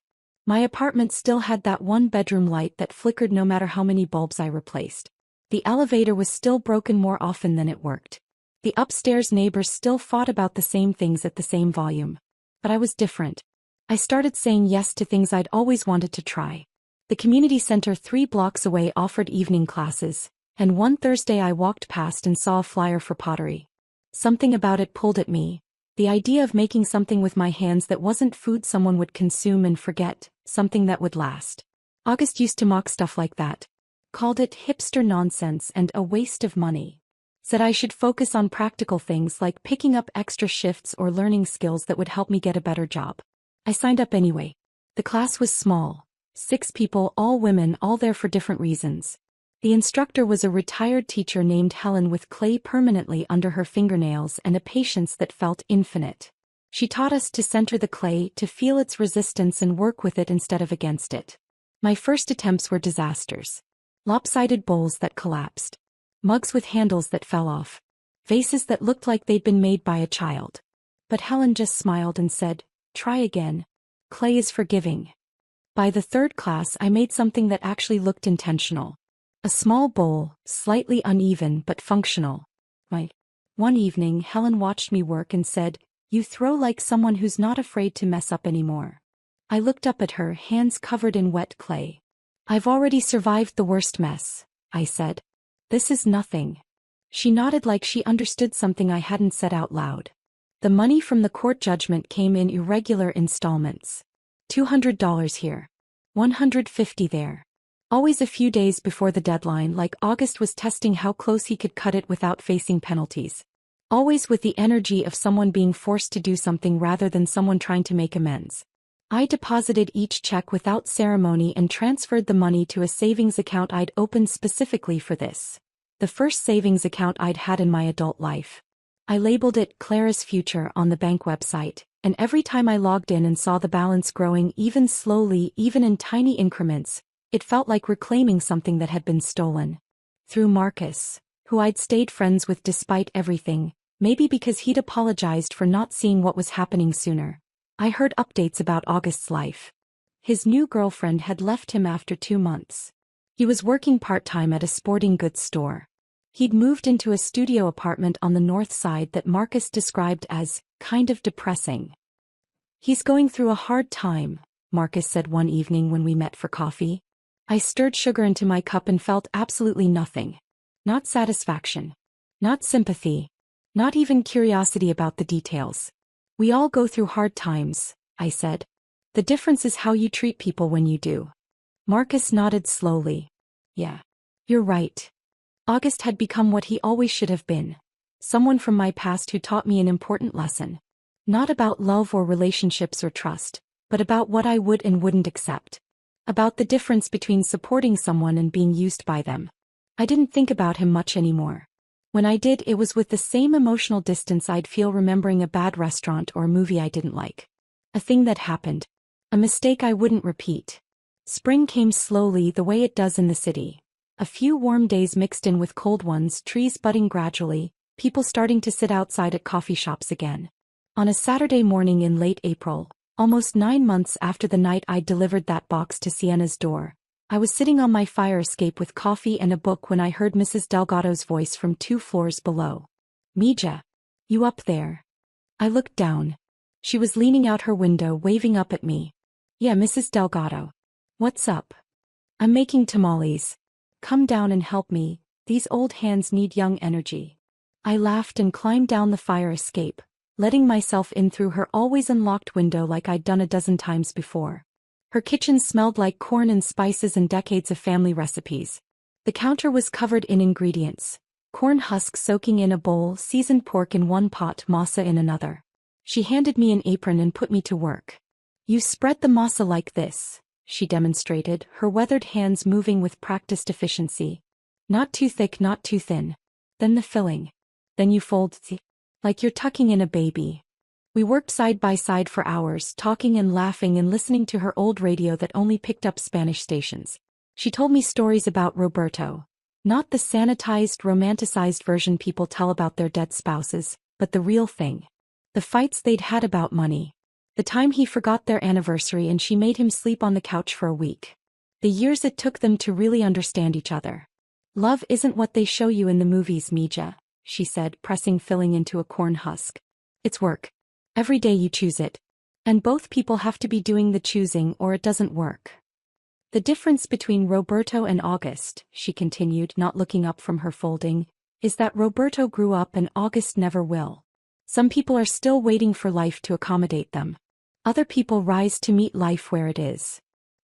My apartment still had that one-bedroom light that flickered no matter how many bulbs I replaced. The elevator was still broken more often than it worked. The upstairs neighbors still fought about the same things at the same volume. But I was different. I started saying yes to things I'd always wanted to try. The community center 3 blocks away offered evening classes, and one Thursday I walked past and saw a flyer for pottery. Something about it pulled at me. The idea of making something with my hands that wasn't food someone would consume and forget, something that would last. August used to mock stuff like that. Called it hipster nonsense and a waste of money. Said I should focus on practical things like picking up extra shifts or learning skills that would help me get a better job. I signed up anyway. The class was small. 6 people, all women, all there for different reasons. The instructor was a retired teacher named Helen with clay permanently under her fingernails and a patience that felt infinite. She taught us to center the clay, to feel its resistance and work with it instead of against it. My first attempts were disasters. Lopsided bowls that collapsed. Mugs with handles that fell off. Vases that looked like they'd been made by a child. But Helen just smiled and said, "Try again. Clay is forgiving." By the 3rd class I made something that actually looked intentional. A small bowl, slightly uneven but functional. One evening Helen watched me work and said, "You throw like someone who's not afraid to mess up anymore." I looked up at her, hands covered in wet clay. "I've already survived the worst mess," I said. "This is nothing." She nodded like she understood something I hadn't said out loud. The money from the court judgment came in irregular installments. $200 here. $150 there. Always a few days before the deadline, like August was testing how close he could cut it without facing penalties. Always with the energy of someone being forced to do something rather than someone trying to make amends. I deposited each check without ceremony and transferred the money to a savings account I'd opened specifically for this. The first savings account I'd had in my adult life. I labeled it Clara's Future on the bank website, and every time I logged in and saw the balance growing even slowly, even in tiny increments, it felt like reclaiming something that had been stolen. Through Marcus, who I'd stayed friends with despite everything, maybe because he'd apologized for not seeing what was happening sooner, I heard updates about August's life. His new girlfriend had left him after 2 months. He was working part-time at a sporting goods store. He'd moved into a studio apartment on the north side that Marcus described as kind of depressing. "He's going through a hard time," Marcus said one evening when we met for coffee. I stirred sugar into my cup and felt absolutely nothing. Not satisfaction. Not sympathy. Not even curiosity about the details. "We all go through hard times," I said. "The difference is how you treat people when you do." Marcus nodded slowly. "Yeah. You're right." August had become what he always should have been. Someone from my past who taught me an important lesson. Not about love or relationships or trust, but about what I would and wouldn't accept. About the difference between supporting someone and being used by them. I didn't think about him much anymore. When I did, it was with the same emotional distance I'd feel remembering a bad restaurant or a movie I didn't like. A thing that happened. A mistake I wouldn't repeat. Spring came slowly, the way it does in the city. A few warm days mixed in with cold ones, trees budding gradually, people starting to sit outside at coffee shops again. On a Saturday morning in late April, almost 9 months after the night I'd delivered that box to Sienna's door, I was sitting on my fire escape with coffee and a book when I heard Mrs. Delgado's voice from 2 floors below. "Mija. You up there?" I looked down. She was leaning out her window, waving up at me. "Yeah, Mrs. Delgado. What's up?" "I'm making tamales. Come down and help me, these old hands need young energy." I laughed and climbed down the fire escape, letting myself in through her always unlocked window like I'd done a dozen times before. Her kitchen smelled like corn and spices and decades of family recipes. The counter was covered in ingredients. Corn husks soaking in a bowl, seasoned pork in one pot, masa in another. She handed me an apron and put me to work. "You spread the masa like this," she demonstrated, her weathered hands moving with practiced efficiency. "Not too thick, not too thin. Then the filling. Then you fold like you're tucking in a baby." We worked side by side for hours, talking and laughing and listening to her old radio that only picked up Spanish stations. She told me stories about Roberto. Not the sanitized, romanticized version people tell about their dead spouses, but the real thing. The fights they'd had about money. The time he forgot their anniversary and she made him sleep on the couch for a week. The years it took them to really understand each other. "Love isn't what they show you in the movies, Mija," she said, pressing filling into a corn husk. "It's work. Every day you choose it. And both people have to be doing the choosing or it doesn't work." "The difference between Roberto and August," she continued, not looking up from her folding, "is that Roberto grew up and August never will. Some people are still waiting for life to accommodate them. Other people rise to meet life where it is."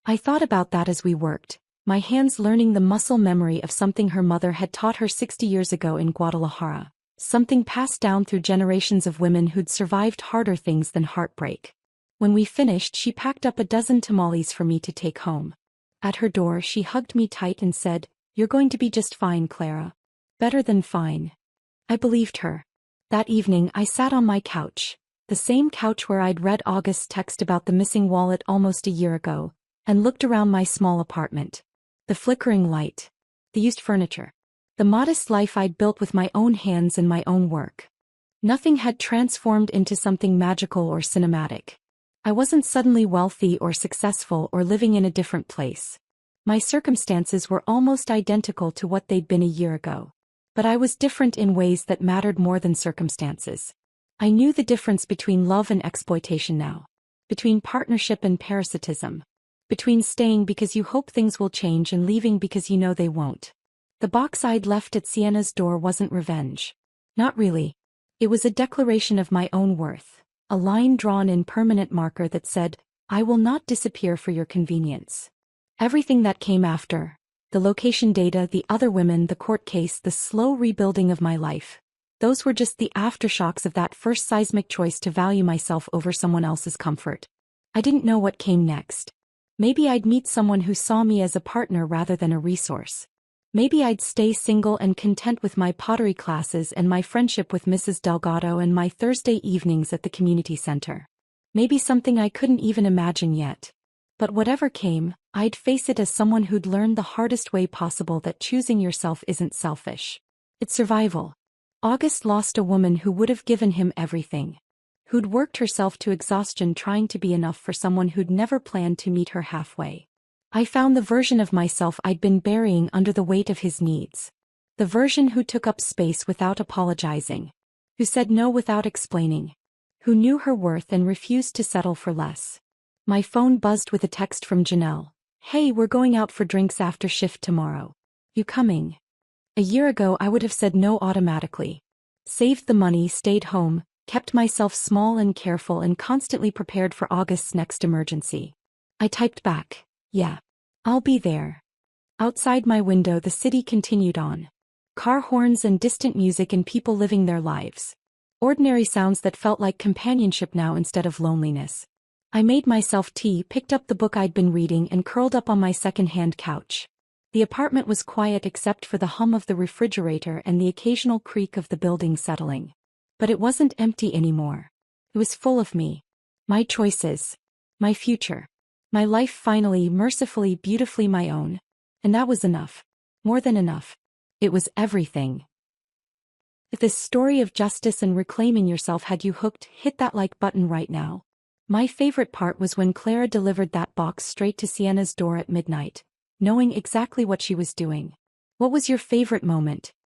I thought about that as we worked, my hands learning the muscle memory of something her mother had taught her 60 years ago in Guadalajara, something passed down through generations of women who'd survived harder things than heartbreak. When we finished, she packed up a dozen tamales for me to take home. At her door, she hugged me tight and said, "You're going to be just fine, Clara. Better than fine." I believed her. That evening, I sat on my couch, the same couch where I'd read August's text about the missing wallet almost a year ago, and looked around my small apartment. The flickering light, the used furniture, the modest life I'd built with my own hands and my own work. Nothing had transformed into something magical or cinematic. I wasn't suddenly wealthy or successful or living in a different place. My circumstances were almost identical to what they'd been a year ago. But I was different in ways that mattered more than circumstances. I knew the difference between love and exploitation now. Between partnership and parasitism. Between staying because you hope things will change and leaving because you know they won't. The box I'd left at Sienna's door wasn't revenge. Not really. It was a declaration of my own worth. A line drawn in permanent marker that said, "I will not disappear for your convenience." Everything that came after, the location data, the other women, the court case, the slow rebuilding of my life, those were just the aftershocks of that first seismic choice to value myself over someone else's comfort. I didn't know what came next. Maybe I'd meet someone who saw me as a partner rather than a resource. Maybe I'd stay single and content with my pottery classes and my friendship with Mrs. Delgado and my Thursday evenings at the community center. Maybe something I couldn't even imagine yet. But whatever came, I'd face it as someone who'd learned the hardest way possible that choosing yourself isn't selfish. It's survival. August lost a woman who would have given him everything. Who'd worked herself to exhaustion trying to be enough for someone who'd never planned to meet her halfway. I found the version of myself I'd been burying under the weight of his needs. The version who took up space without apologizing. Who said no without explaining. Who knew her worth and refused to settle for less. My phone buzzed with a text from Janelle. "Hey, we're going out for drinks after shift tomorrow. You coming?" A year ago I would have said no automatically. Saved the money, stayed home, kept myself small and careful and constantly prepared for August's next emergency. I typed back, "Yeah. I'll be there." Outside my window the city continued on. Car horns and distant music and people living their lives. Ordinary sounds that felt like companionship now instead of loneliness. I made myself tea, picked up the book I'd been reading and curled up on my second-hand couch. The apartment was quiet except for the hum of the refrigerator and the occasional creak of the building settling. But it wasn't empty anymore. It was full of me. My choices. My future. My life finally, mercifully, beautifully my own. And that was enough. More than enough. It was everything. If this story of justice and reclaiming yourself had you hooked, hit that like button right now. My favorite part was when Clara delivered that box straight to Sienna's door at midnight, knowing exactly what she was doing. What was your favorite moment?